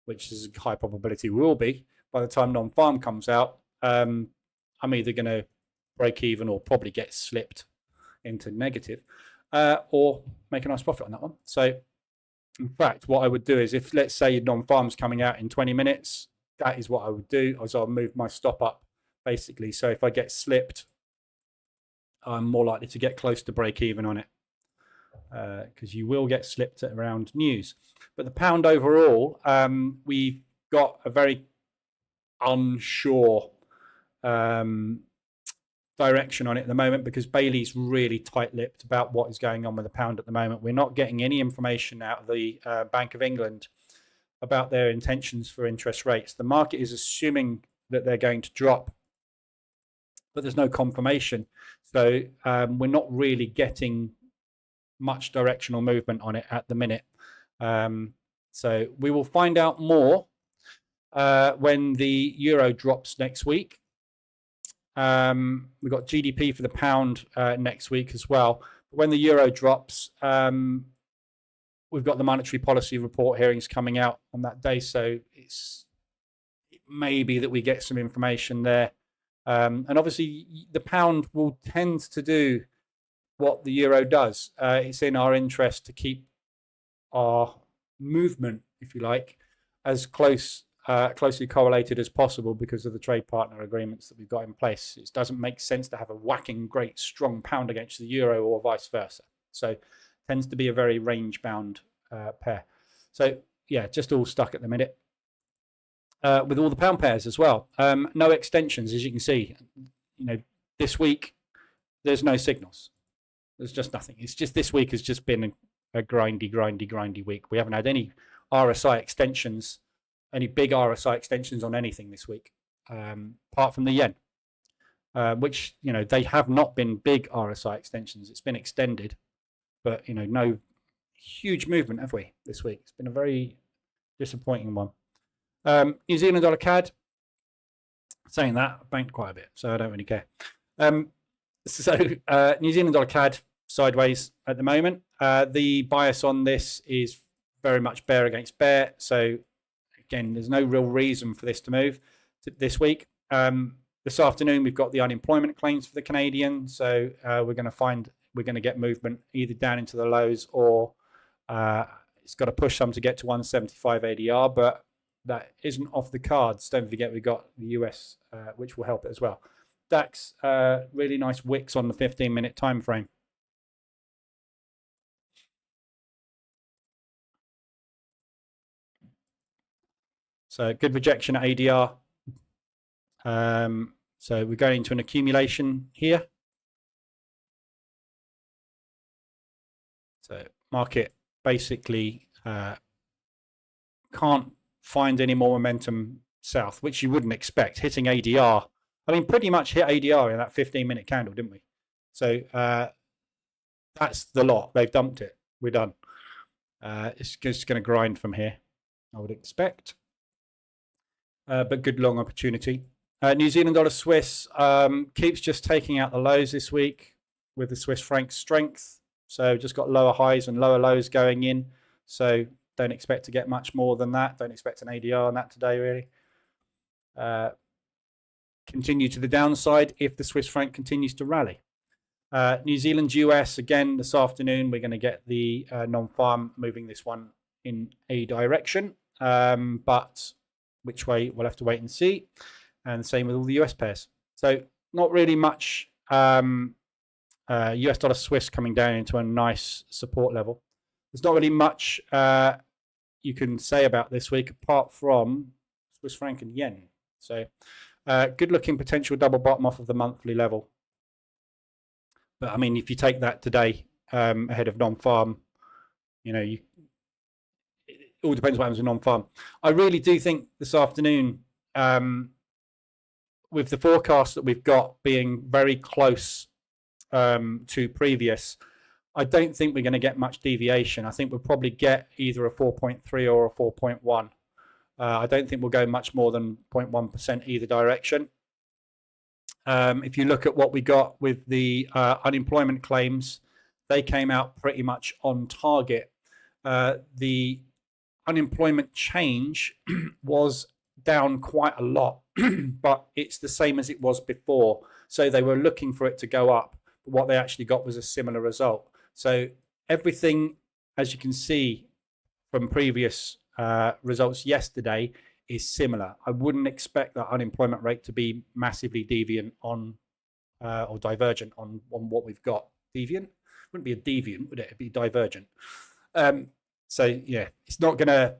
which is a high probability we will be by the time non-farm comes out, I'm either going to break even or probably get slipped into negative, or make a nice profit on that one. So in fact, what I would do is, if let's say non-farm's coming out in 20 minutes, that is what I would do. I'll move my stop up basically. So if I get slipped, I'm more likely to get close to break even on it, because you will get slipped at around news. But the pound overall, we've got a very unsure direction on it at the moment, because Bailey's really tight-lipped about what is going on with the pound at the moment. We're not getting any information out of the Bank of England about their intentions for interest rates. The market is assuming that they're going to drop, but there's no confirmation. So we're not really getting much directional movement on it at the minute. So we will find out more when the euro drops next week. We've got GDP for the pound next week as well. When the euro drops, we've got the monetary policy report hearings coming out on that day, so it may be that we get some information there. And obviously, the pound will tend to do what the euro does. It's in our interest to keep our movement, if you like, as closely correlated as possible because of the trade partner agreements that we've got in place. It doesn't make sense to have a whacking, great, strong pound against the euro or vice versa. So it tends to be a very range-bound pair. So yeah, just all stuck at the minute. With all the pound pairs as well. No extensions, as you can see. This week, there's no signals. There's just nothing. It's just this week has just been a grindy week. We haven't had any RSI extensions, any big RSI extensions on anything this week, apart from the yen, which, they have not been big RSI extensions. It's been extended, but, no huge movement, have we, this week? It's been a very disappointing one. New Zealand dollar CAD, saying that, I banked quite a bit, so I don't really care. New Zealand dollar CAD sideways at the moment. The bias on this is very much bear against bear. So again, there's no real reason for this to move this week. This afternoon, we've got the unemployment claims for the Canadian. So we're going to get movement either down into the lows or it's got to push some to get to 175 ADR, but that isn't off the cards. Don't forget, we've got the US, which will help it as well. DAX, really nice wicks on the 15-minute time frame. So good rejection at ADR. So we're going into an accumulation here. So market basically can't find any more momentum south, which you wouldn't expect. Hitting ADR, I mean, pretty much hit ADR in that 15-minute candle, didn't we? So that's the lot. They've dumped it. We're done. It's just going to grind from here, I would expect. But good long opportunity. New Zealand dollar Swiss keeps just taking out the lows this week with the Swiss franc strength. So just got lower highs and lower lows going in. So don't expect to get much more than that. Don't expect an ADR on that today, really. Continue to the downside if the Swiss franc continues to rally. New Zealand US, again, this afternoon, we're going to get the non-farm moving this one in a direction. But which way, we'll have to wait and see. And same with all the US pairs. So not really much US dollar Swiss coming down into a nice support level. There's not really much you can say about this week apart from Swiss franc and yen. So good looking potential double bottom off of the monthly level. But I mean, if you take that today ahead of non-farm, it all depends what happens with non-farm. I really do think this afternoon, with the forecast that we've got being very close to previous, I don't think we're going to get much deviation. I think we'll probably get either a 4.3 or a 4.1. I don't think we'll go much more than 0.1% either direction. If you look at what we got with the unemployment claims, they came out pretty much on target. The unemployment change was down quite a lot, but it's the same as it was before. So they were looking for it to go up. But what they actually got was a similar result. So everything, as you can see from previous results yesterday, is similar. I wouldn't expect that unemployment rate to be massively deviant on or divergent on what we've got. Deviant? Wouldn't be a deviant, would it? It'd be divergent. So yeah, it's not going to,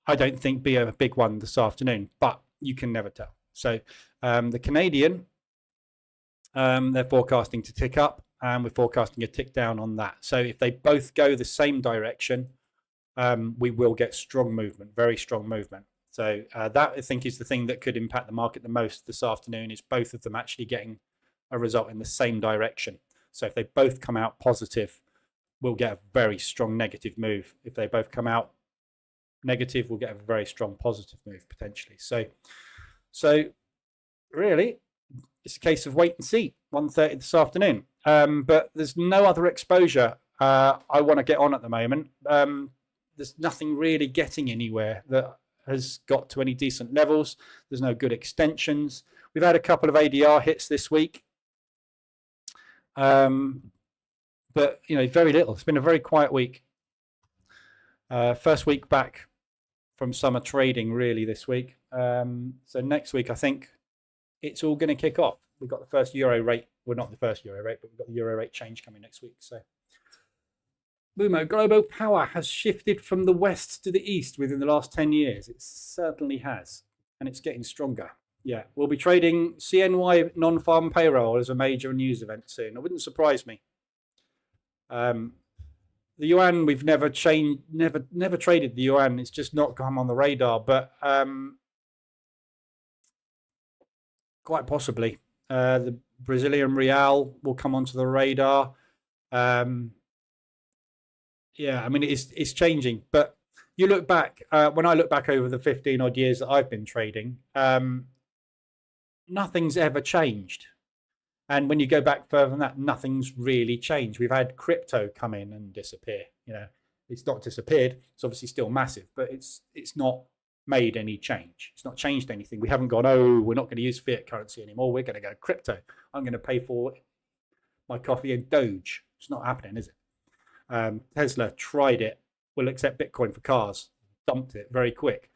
I don't think, be a big one this afternoon, but you can never tell. So the Canadian, they're forecasting to tick up, and we're forecasting a tick down on that. So if they both go the same direction, we will get strong movement, very strong movement. So that, I think, is the thing that could impact the market the most this afternoon, is both of them actually getting a result in the same direction. So if they both come out positive, we'll get a very strong negative move. If they both come out negative, we'll get a very strong positive move potentially. So really, it's a case of wait and see. 1:30 this afternoon. But there's no other exposure I want to get on at the moment. There's nothing really getting anywhere that has got to any decent levels. There's no good extensions. We've had a couple of ADR hits this week. But, you know, very little. It's been a very quiet week. First week back from summer trading, really, this week. So next week, I think it's all going to kick off. We've got the first euro rate. Well, not the first euro rate, but we've got the euro rate change coming next week. So, Boomo, global power has shifted from the west to the east within the last 10 years. It certainly has. And it's getting stronger. Yeah, we'll be trading CNY non-farm payroll as a major news event soon. It wouldn't surprise me. The yuan, we've never traded the yuan. It's just not come on the radar. But quite possibly, the Brazilian real will come onto the radar. Yeah, I mean, it's changing. But you look back, when I look back over the 15 odd years that I've been trading, nothing's ever changed. And when you go back further than that, nothing's really changed. We've had crypto come in and disappear. You know, it's not disappeared. It's obviously still massive, but it's not made any change. It's not changed anything. We haven't gone, oh, we're not going to use fiat currency anymore. We're going to go crypto. I'm going to pay for my coffee in Doge. It's not happening, is it? Tesla tried it. We'll accept Bitcoin for cars. Dumped it very quick.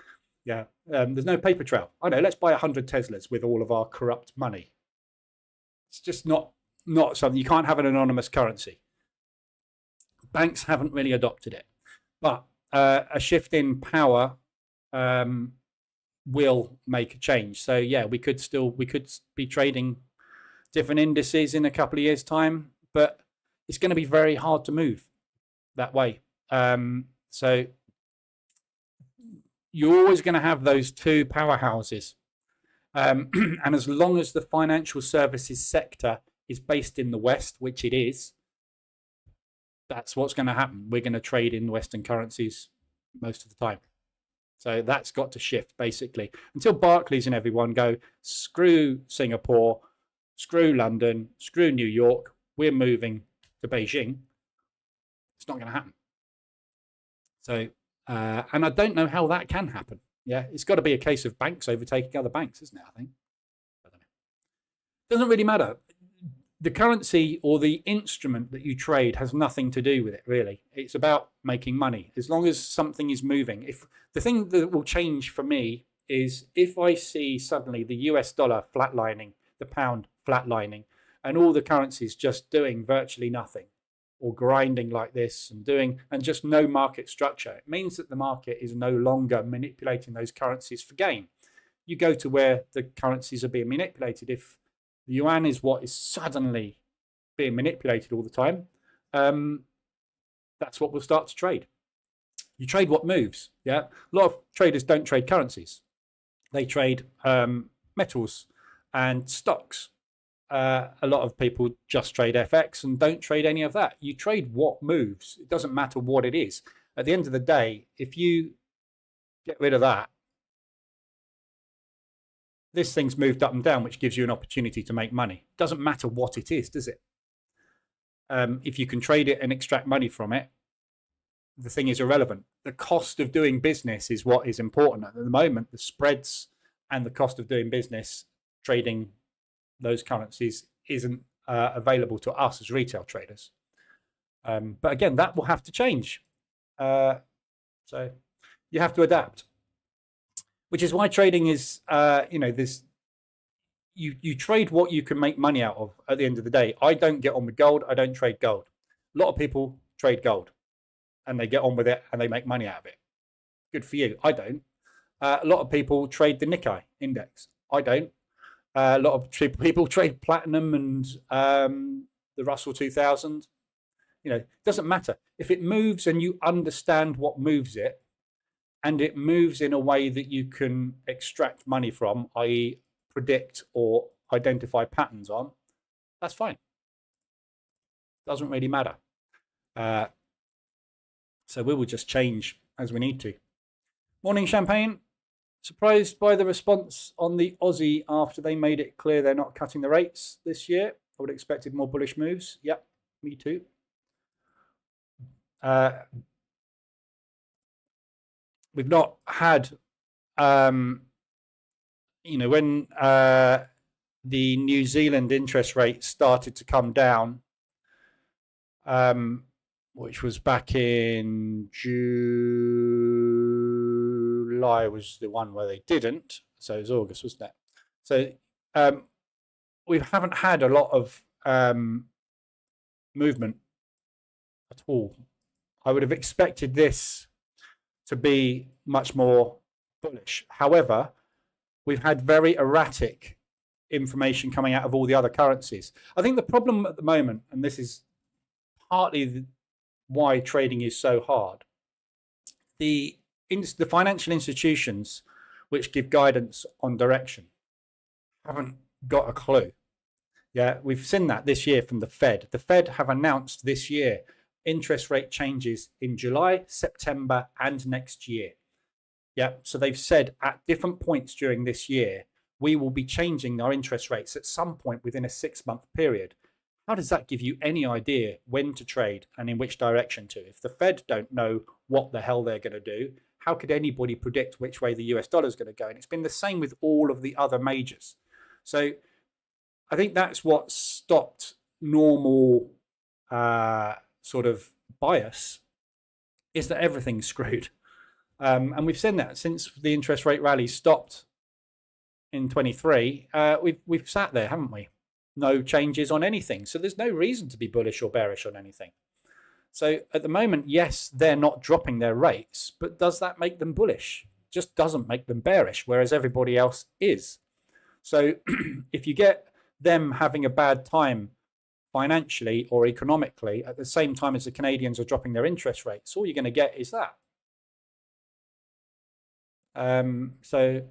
Yeah. There's no paper trail. I know. Let's buy 100 Teslas with all of our corrupt money. It's just not something. You can't have an anonymous currency. Banks haven't really adopted it. But a shift in power will make a change. So yeah, we could be trading different indices in a couple of years' time, but it's going to be very hard to move that way. So you're always going to have those two powerhouses. And as long as the financial services sector is based in the West, which it is, that's what's going to happen. We're going to trade in Western currencies most of the time. So that's got to shift, basically. Until Barclays and everyone go, screw Singapore, screw London, screw New York, we're moving to Beijing. It's not going to happen. So, and I don't know how that can happen. Yeah, it's got to be a case of banks overtaking other banks, isn't it? I think. I don't know. Doesn't really matter. The currency or the instrument that you trade has nothing to do with it, really. It's about making money. As long as something is moving. If the thing that will change for me is if I see suddenly the US dollar flatlining, the pound flatlining, and all the currencies just doing virtually nothing, or grinding like this and just no market structure, it means that the market is no longer manipulating those currencies for gain. You go to where the currencies are being manipulated. If the yuan is what is suddenly being manipulated all the time, that's what we'll start to trade. You trade what moves. Yeah, a lot of traders don't trade currencies. They trade metals and stocks. A lot of people just trade FX and don't trade any of that. You trade what moves. It doesn't matter what it is. At the end of the day, if you get rid of that, this thing's moved up and down, which gives you an opportunity to make money. It doesn't matter what it is, does it? If you can trade it and extract money from it, the thing is irrelevant. The cost of doing business is what is important. At the moment, the spreads and the cost of doing business, trading those currencies isn't available to us as retail traders. But again, that will have to change. So you have to adapt, which is why trading is, you trade what you can make money out of at the end of the day. I don't get on with gold. I don't trade gold. A lot of people trade gold and they get on with it and they make money out of it. Good for you. I don't. A lot of people trade the Nikkei index. I don't. A lot of people trade platinum and the Russell 2000. You know, it doesn't matter. If it moves and you understand what moves it, and it moves in a way that you can extract money from, i.e. predict or identify patterns on, that's fine. Doesn't really matter. So we will just change as we need to. Morning, Champagne. Surprised by the response on the Aussie after they made it clear they're not cutting the rates this year. I would have expected more bullish moves. Yep, me too. We've not had, when the New Zealand interest rate started to come down, which was back in July, was the one where they didn't. So it was August, wasn't it? So we haven't had a lot of movement at all. I would have expected this to be much more bullish. However, we've had very erratic information coming out of all the other currencies. I think the problem at the moment, and this is partly why trading is so hard, the financial institutions which give guidance on direction haven't got a clue. Yeah, we've seen that this year from the Fed. The Fed have announced this year interest rate changes in July, September, and next year. Yeah, so they've said at different points during this year, we will be changing our interest rates at some point within a 6-month period. How does that give you any idea when to trade and in which direction to? If the Fed don't know what the hell they're going to do, how could anybody predict which way the US dollar is going to go? And it's been the same with all of the other majors. So I think that's what stopped normal sort of bias, is that everything's screwed. And we've seen that since the interest rate rally stopped in 23. We've sat there, haven't we? No changes on anything. So there's no reason to be bullish or bearish on anything. So at the moment, yes, they're not dropping their rates, but does that make them bullish? Just doesn't make them bearish, whereas everybody else is. So if you get them having a bad time financially or economically at the same time as the Canadians are dropping their interest rates, all you're going to get is that. So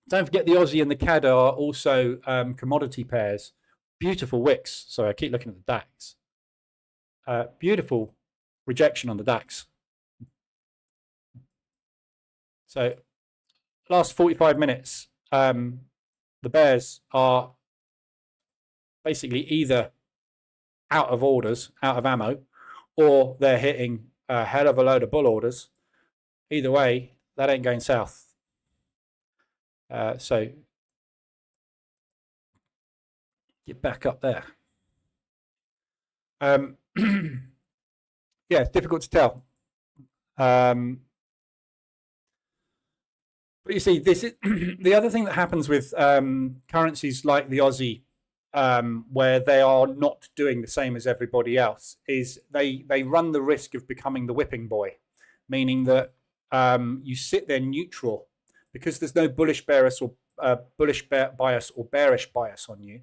don't forget the Aussie and the CAD are also commodity pairs. Beautiful wicks. Sorry, I keep looking at the DAX. Beautiful rejection on the DAX. So last 45 minutes, the bears are basically either out of orders, out of ammo, or they're hitting a hell of a load of bull orders. Either way, that ain't going south. So get back up there. Yeah, it's difficult to tell. But you see, this is the other thing that happens with currencies like the Aussie, where they are not doing the same as everybody else, is they run the risk of becoming the whipping boy, meaning that you sit there neutral because there's no bullish bias or bearish bias on you.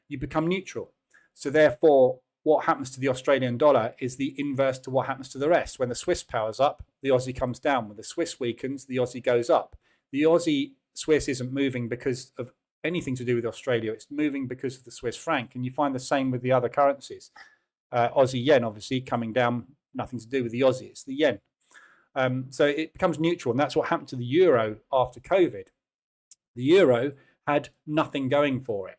You become neutral. So therefore, what happens to the Australian dollar is the inverse to what happens to the rest. When the Swiss powers up, the Aussie comes down. When the Swiss weakens, the Aussie goes up. The Aussie Swiss isn't moving because of anything to do with Australia. It's moving because of the Swiss franc. And you find the same with the other currencies. Aussie yen, obviously, coming down, nothing to do with the Aussie. It's the yen. So it becomes neutral. And that's what happened to the euro after COVID. The euro had nothing going for it.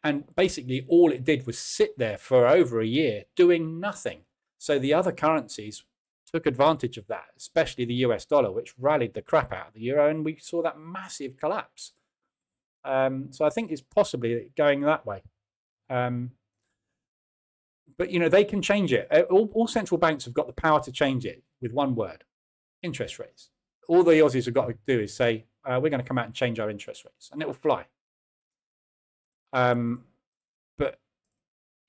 And basically all it did was sit there for over a year doing nothing. So the other currencies took advantage of that, especially the US dollar, which rallied the crap out of the euro, and we saw that massive collapse. So I think it's possibly going that way. But, you know, they can change it. All central banks have got the power to change it with one word: interest rates. All the Aussies have got to do is say, we're going to come out and change our interest rates, and it will fly. But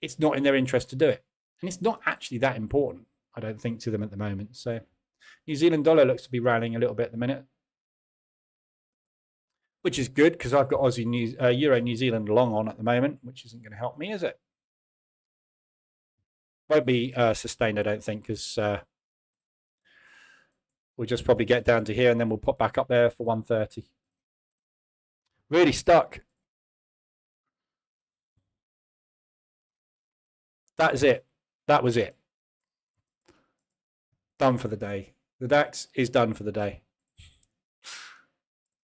it's not in their interest to do it. And it's not actually that important, I don't think, to them at the moment. So New Zealand dollar looks to be rallying a little bit at the minute, which is good because I've got Euro New Zealand long on at the moment, which isn't going to help me, is it? Won't be sustained, I don't think, because we'll just probably get down to here and then we'll pop back up there for 130. Really stuck. That is it. That was it. Done for the day. The DAX is done for the day.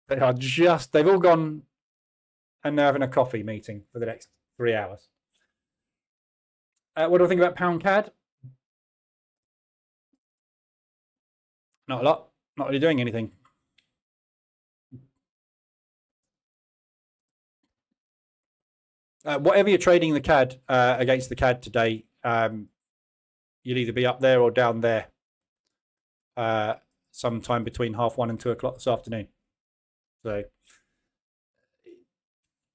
They've all gone and they're having a coffee meeting for the next 3 hours. What do I think about pound CAD? Not a lot. Not really doing anything. Whatever you're trading the CAD against the CAD today, you'll either be up there or down there sometime between 1:30 and 2 o'clock this afternoon. So it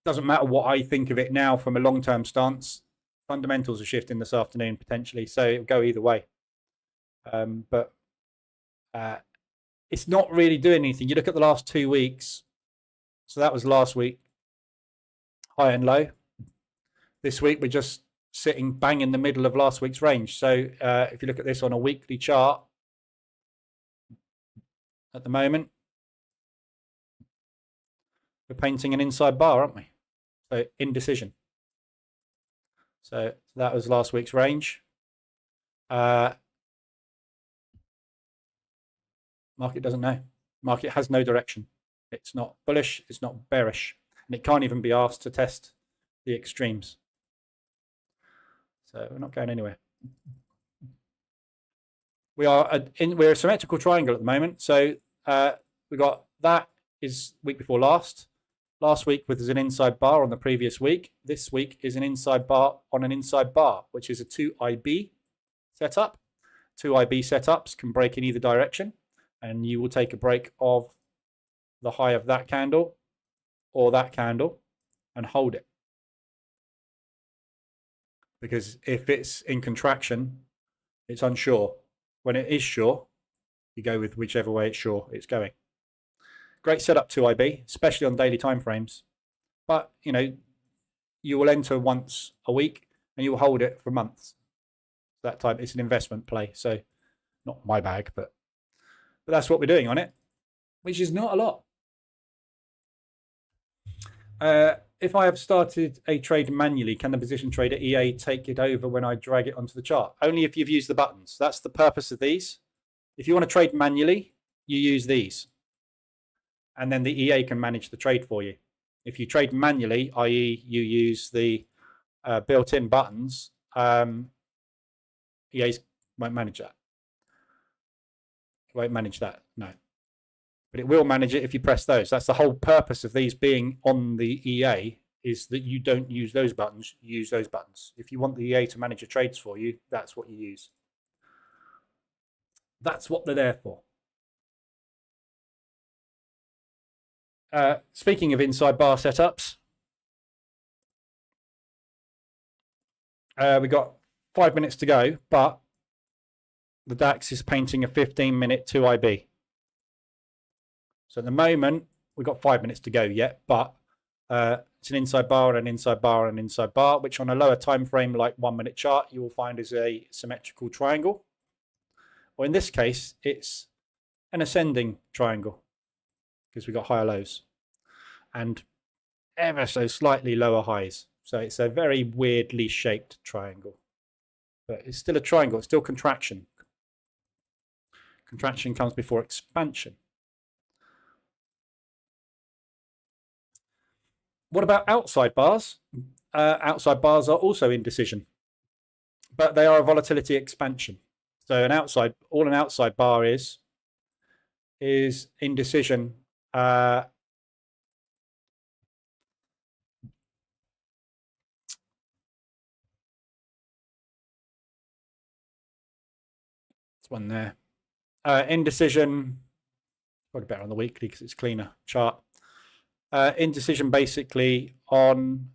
doesn't matter what I think of it now from a long-term stance. Fundamentals are shifting this afternoon potentially, so it'll go either way. But it's not really doing anything. You look at the last 2 weeks. So that was last week, high and low. This week we're just sitting bang in the middle of last week's range. So if you look at this on a weekly chart at the moment, we're painting an inside bar, aren't we? So indecision. So that was last week's range. Market doesn't know. Market has no direction. It's not bullish, it's not bearish, and it can't even be asked to test the extremes. So we're not going anywhere. We're a symmetrical triangle at the moment. So we got that is week before last. Last week was an inside bar on the previous week. This week is an inside bar on an inside bar, which is a 2IB setup. 2IB setups can break in either direction, and you will take a break of the high of that candle or that candle and hold it. Because if it's in contraction, it's unsure. When it is sure, you go with whichever way it's sure it's going. Great setup 2IB, especially on daily time frames. But, you know, you will enter once a week and you will hold it for months. That type, it's an investment play. So not my bag, but that's what we're doing on it, which is not a lot. If I have started a trade manually, can the position trader EA take it over when I drag it onto the chart? Only if you've used the buttons. That's the purpose of these. If you want to trade manually, you use these. And then the EA can manage the trade for you. If you trade manually, i.e. you use the built-in buttons, EA won't manage that. It won't manage that, no. But it will manage it if you press those. That's the whole purpose of these being on the EA, is that you don't use those buttons, you use those buttons. If you want the EA to manage your trades for you, that's what you use. That's what they're there for. Speaking of inside bar setups, we've got 5 minutes to go, but the DAX is painting a 15-minute 2IB. So at the moment, we've got 5 minutes to go yet, but it's an inside bar and an inside bar and an inside bar, which on a lower time frame like 1 minute chart, you will find is a symmetrical triangle. Or in this case, it's an ascending triangle because we've got higher lows and ever so slightly lower highs. So it's a very weirdly shaped triangle, but it's still a triangle. It's still contraction. Contraction comes before expansion. What about outside bars? Outside bars are also indecision, but they are a volatility expansion. So an outside, all an outside bar is indecision. This one there. Indecision, probably better on the weekly because it's cleaner chart. Indecision basically on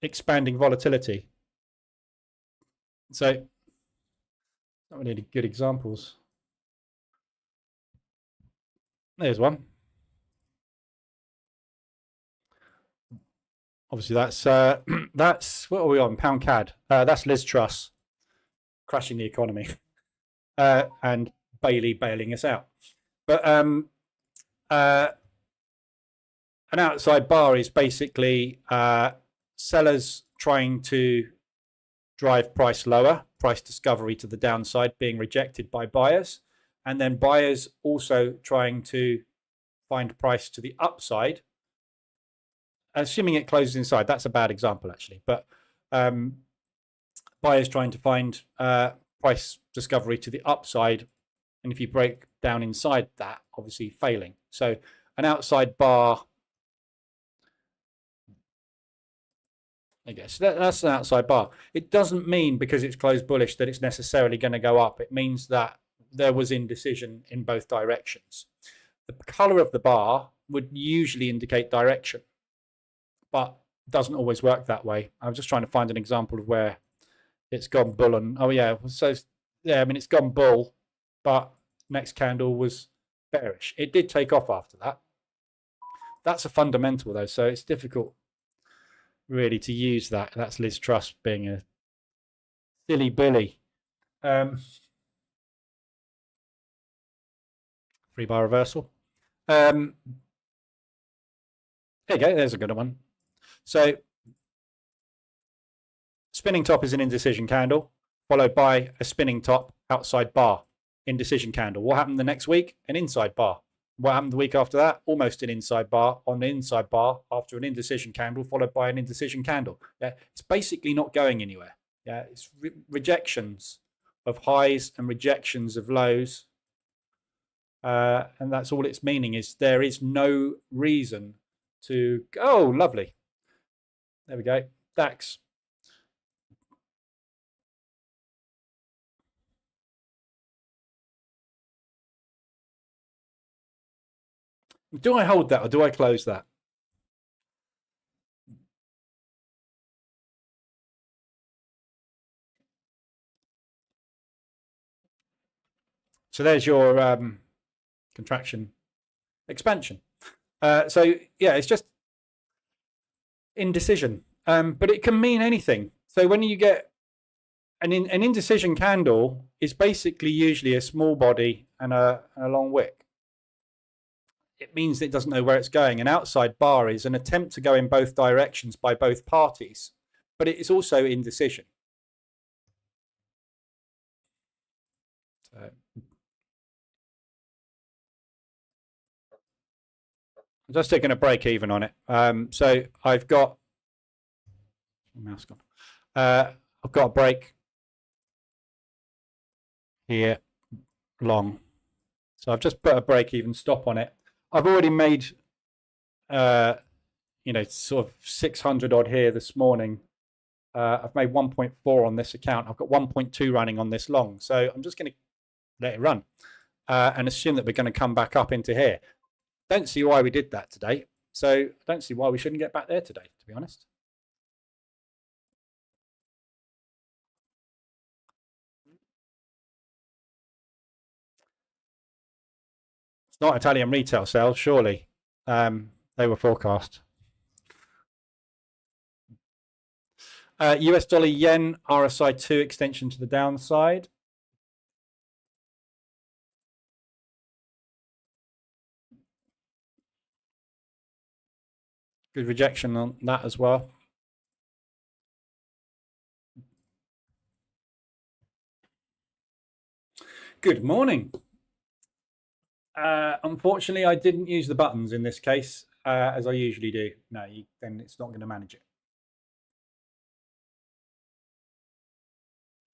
expanding volatility. So not really any good examples. There's one. Obviously that's what are we on? Pound CAD. That's Liz Truss crashing the economy and Bailey bailing us out. But an outside bar is basically sellers trying to drive price lower, price discovery to the downside being rejected by buyers, and then buyers also trying to find price to the upside, assuming it closes inside. That's a bad example actually, but buyers trying to find price discovery to the upside, and if you break down inside that, obviously failing. So an outside bar, I guess that's an outside bar. It doesn't mean because it's closed bullish that it's necessarily going to go up. It means that there was indecision in both directions. The color of the bar would usually indicate direction, but doesn't always work that way. I'm just trying to find an example of where it's gone bull and so yeah, I mean it's gone bull, but next candle was bearish. It did take off after that. That's a fundamental though, so it's difficult really to use that. That's Liz Truss being a silly Billy. 3-bar reversal. There you go, there's a good one. So spinning top is an indecision candle, followed by a spinning top outside bar, indecision candle. What happened the next week? An inside bar. What happened the week after that? Almost an inside bar on the inside bar after an indecision candle, followed by an indecision candle. Yeah, it's basically not going anywhere. Yeah, it's rejections of highs and rejections of lows. And that's all it's meaning is there is no reason to, oh, lovely. There we go. DAX. Do I hold that or do I close that? So there's your contraction, expansion. So yeah, it's just indecision, but it can mean anything. So when you get an indecision candle is basically usually a small body and a long wick. It means it doesn't know where it's going. An outside bar is an attempt to go in both directions by both parties, but it is also indecision. So I'm just taking a break even on it. So I've got mouse gone. I've got a break here long. So I've just put a break even stop on it. I've already made, sort of 600 odd here this morning. I've made 1.4 on this account. I've got 1.2 running on this long. So I'm just going to let it run and assume that we're going to come back up into here. Don't see why we did that today. So I don't see why we shouldn't get back there today, to be honest. It's not Italian retail sales, surely. They were forecast. US dollar yen RSI 2 extension to the downside. Good rejection on that as well. Good morning. Unfortunately, I didn't use the buttons in this case, as I usually do. No, then it's not going to manage it.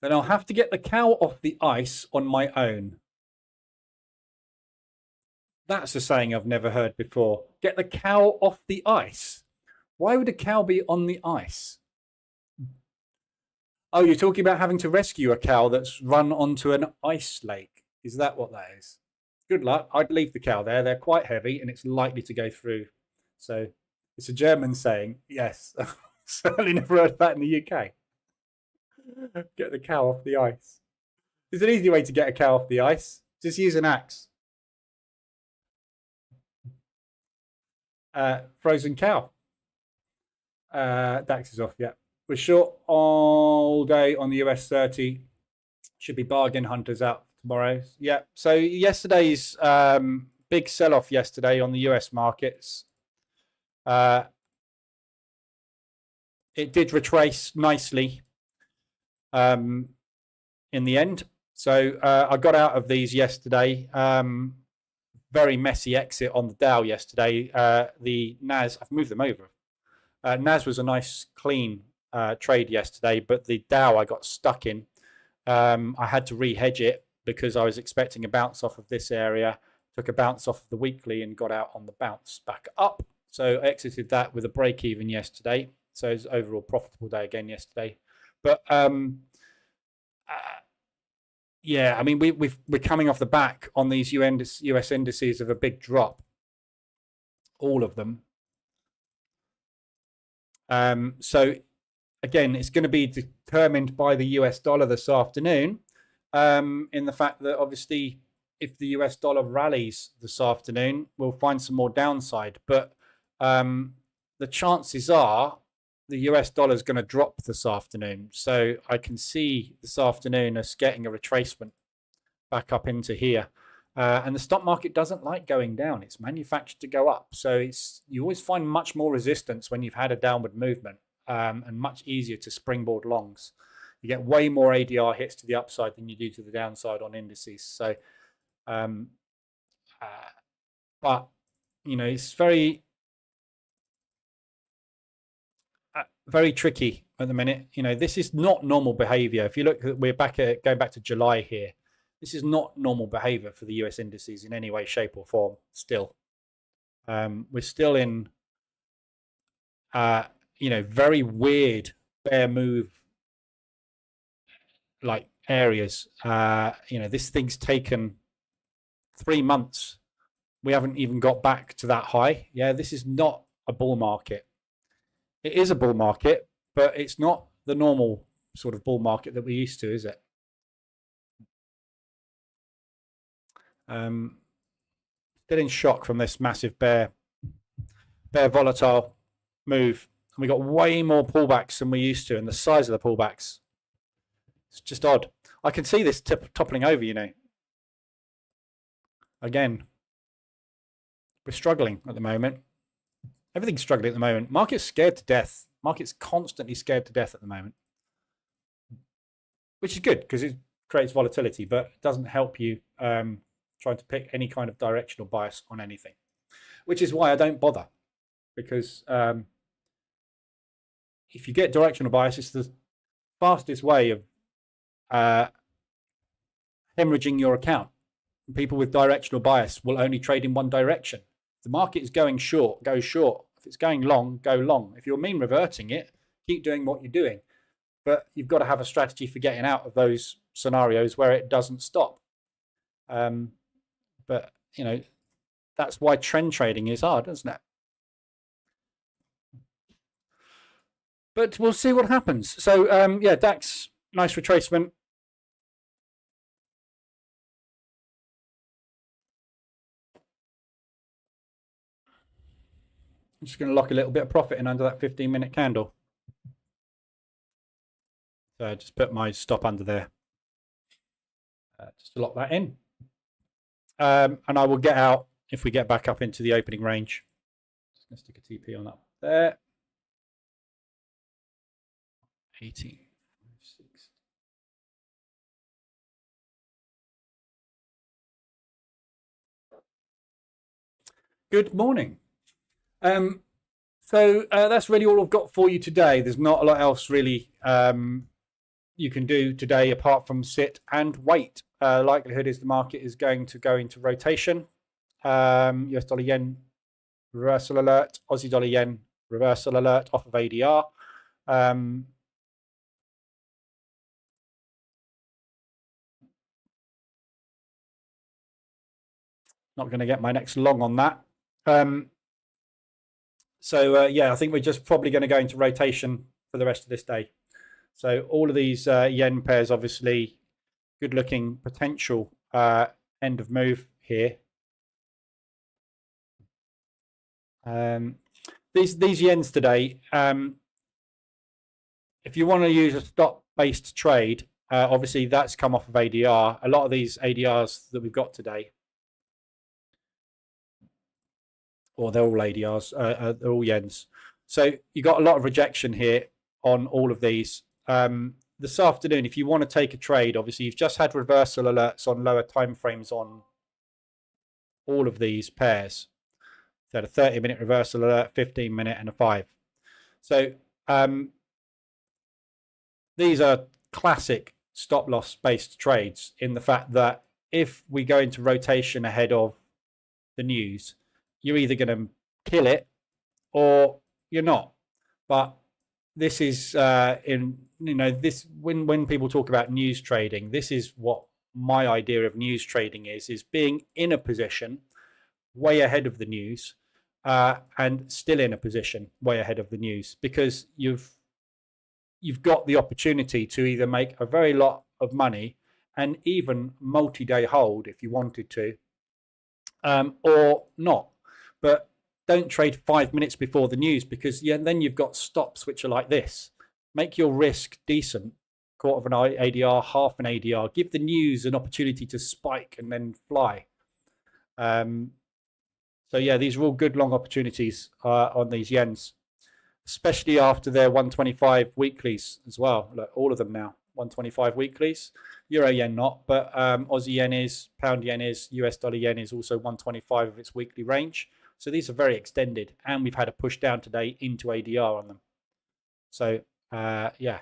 Then I'll have to get the cow off the ice on my own. That's a saying I've never heard before. Get the cow off the ice. Why would a cow be on the ice? Oh, you're talking about having to rescue a cow that's run onto an ice lake. Is that what that is? Good luck. I'd leave the cow there. They're quite heavy and it's likely to go through. So it's a German saying. Yes. Certainly never heard of that in the UK. Get the cow off the ice. There's an easy way to get a cow off the ice. Just use an axe. Frozen cow. DAX is off, yeah. We're short all day on the US 30. Should be bargain hunters out tomorrow. Yeah, so yesterday's big sell-off yesterday on the US markets. It did retrace nicely. in the end. So I got out of these yesterday. Very messy exit on the Dow yesterday. The NAS, I've moved them over. NAS was a nice clean trade yesterday, but the Dow I got stuck in. I had to re-hedge it because I was expecting a bounce off of this area, took a bounce off of the weekly and got out on the bounce back up. So I exited that with a break even yesterday. So it was an overall profitable day again yesterday. But yeah, I mean, we're coming off the back on these US indices of a big drop, all of them. So again, it's going to be determined by the US dollar this afternoon, in the fact that obviously if the US dollar rallies this afternoon, we'll find some more downside. But the chances are the US dollar is going to drop this afternoon. So I can see this afternoon us getting a retracement back up into here. And the stock market doesn't like going down. It's manufactured to go up. So you always find much more resistance when you've had a downward movement, and much easier to springboard longs. You get way more ADR hits to the upside than you do to the downside on indices. So, but, you know, it's very tricky at the minute. You know, this is not normal behavior. If you look, we're going back to July here. This is not normal behavior for the US indices in any way, shape, or form. Still, we're still in, you know, very weird bear move like areas. You know, this thing's taken 3 months. We haven't even got back to that high. Yeah, this is not a bull market. It is a bull market, but it's not the normal sort of bull market that we're used to, is it? Still in shock from this massive bear volatile move. And we got way more pullbacks than we used to, and the size of the pullbacks, it's just odd. I can see this toppling over, you know. Again, we're struggling at the moment. Everything's struggling at the moment. Market's scared to death. Market's constantly scared to death at the moment, which is good because it creates volatility, but it doesn't help you trying to pick any kind of directional bias on anything, which is why I don't bother, because if you get directional bias, it's the fastest way of hemorrhaging your account. People with directional bias will only trade in one direction. If the market is going short, go short. If it's going long, go long. If you're mean reverting it, keep doing what you're doing. But you've got to have a strategy for getting out of those scenarios where it doesn't stop. But, you know, that's why trend trading is hard, isn't it? But we'll see what happens. So, yeah, DAX, nice retracement. I'm just going to lock a little bit of profit in under that 15-minute candle. So just put my stop under there, just to lock that in. And I will get out if we get back up into the opening range. Just going to stick a TP on that there. 18. Good morning. So that's really all I've got for you today. There's not a lot else really you can do today apart from sit and wait. Likelihood is the market is going to go into rotation. US dollar yen reversal alert, Aussie dollar yen reversal alert off of ADR. Not going to get my next long on that. So yeah, I think we're just probably going to go into rotation for the rest of this day. So all of these yen pairs, obviously, good looking potential end of move here. These yens today, if you want to use a stop based trade, obviously that's come off of ADR. A lot of these ADRs that we've got today, or they're all ADRs, they're all yens. So you got a lot of rejection here on all of these. this afternoon, if you want to take a trade, obviously you've just had reversal alerts on lower time frames on all of these pairs. So a 30-minute reversal alert, 15-minute, and a 5. So these are classic stop loss based trades in the fact that if we go into rotation ahead of the news, you're either going to kill it or you're not. But this is this when people talk about news trading, this is what my idea of news trading is being in a position way ahead of the news and still in a position way ahead of the news, because you've got the opportunity to either make a very lot of money and even multi-day hold if you wanted to, or not. But don't trade 5 minutes before the news, because then you've got stops which are like this. Make your risk decent, quarter of an ADR, half an ADR. Give the news an opportunity to spike and then fly. So yeah, these are all good long opportunities on these yens, especially after their 125 weeklies as well. Look, all of them now 125 weeklies. Euro yen not, but Aussie yen is, pound yen is, US dollar yen is also 125 of its weekly range. So these are very extended, and we've had a push down today into ADR on them. So yeah,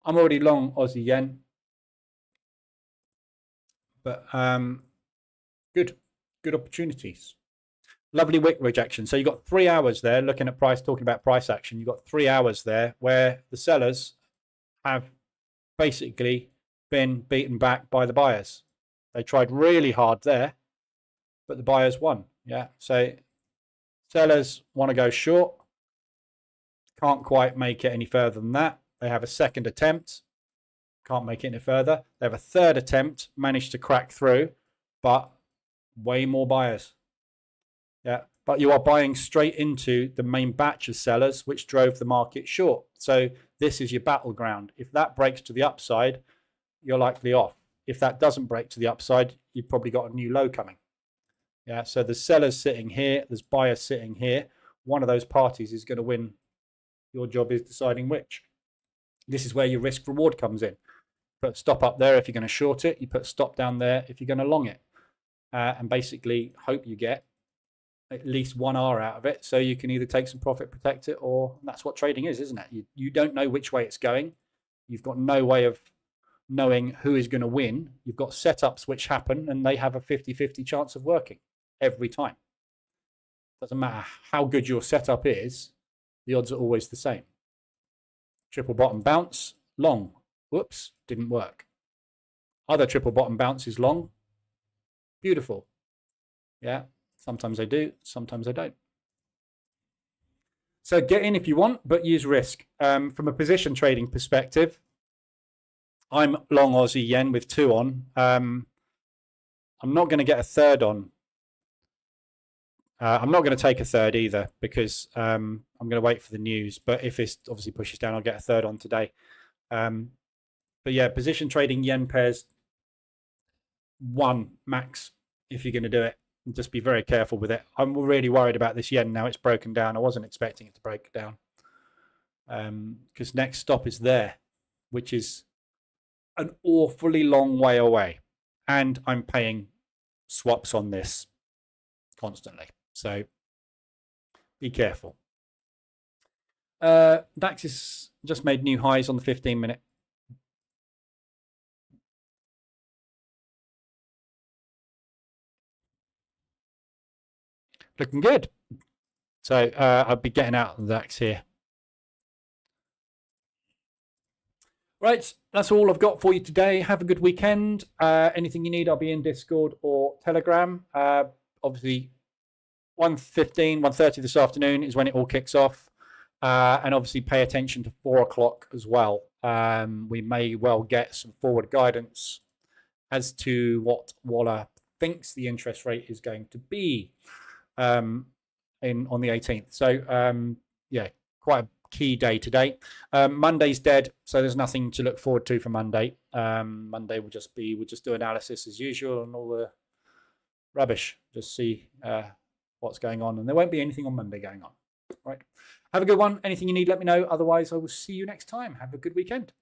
I'm already long Aussie yen, but good opportunities. Lovely wick rejection. So you've got 3 hours there looking at price, talking about price action. You've got 3 hours there where the sellers have basically been beaten back by the buyers. They tried really hard there, but the buyers won. Yeah. So sellers want to go short. Can't quite make it any further than that. They have a second attempt. Can't make it any further. They have a third attempt, managed to crack through, but way more buyers. Yeah, but you are buying straight into the main batch of sellers, which drove the market short. So this is your battleground. If that breaks to the upside, you're likely off. If that doesn't break to the upside, you've probably got a new low coming. Yeah, so there's sellers sitting here, there's buyers sitting here. One of those parties is going to win. Your job is deciding which. This is where your risk reward comes in. Put stop up there if you're going to short it. You put stop down there if you're going to long it. And basically hope you get at least 1 hour out of it, so you can either take some profit, protect it, or that's what trading is, isn't it? You don't know which way it's going. You've got no way of knowing who is going to win. You've got setups which happen, and they have a 50-50 chance of working every time. Doesn't matter how good your setup is, the odds are always the same. Triple bottom bounce, long. Whoops, didn't work. Other triple bottom bounce is long. Beautiful. Yeah. Sometimes I do, sometimes I don't. So get in if you want, but use risk. From a position trading perspective, I'm long Aussie yen with 2 on. I'm not going to get a third on. I'm not going to take a third either, because I'm going to wait for the news. But if it obviously pushes down, I'll get a third on today. But yeah, position trading yen pairs 1 max if you're going to do it. Just be very careful with it. I'm really worried about this yen now. It's broken down. I wasn't expecting it to break down, because next stop is there, which is an awfully long way away, and I'm paying swaps on this constantly. So be careful. DAX has just made new highs on the 15-minute. Looking good. So I'll be getting out of the DAX here. Right, that's all I've got for you today. Have a good weekend. Anything you need, I'll be in Discord or Telegram. Obviously, 1:15, 1:30 this afternoon is when it all kicks off. And obviously pay attention to 4 o'clock as well. We may well get some forward guidance as to what Waller thinks the interest rate is going to be on the 18th. So yeah, quite a key day today. Monday's dead, so there's nothing to look forward to for Monday. Monday we'll just do analysis as usual and all the rubbish. Just see what's going on, and there won't be anything on Monday going on. Right. Have a good one. Anything you need, let me know. Otherwise, I will see you next time. Have a good weekend.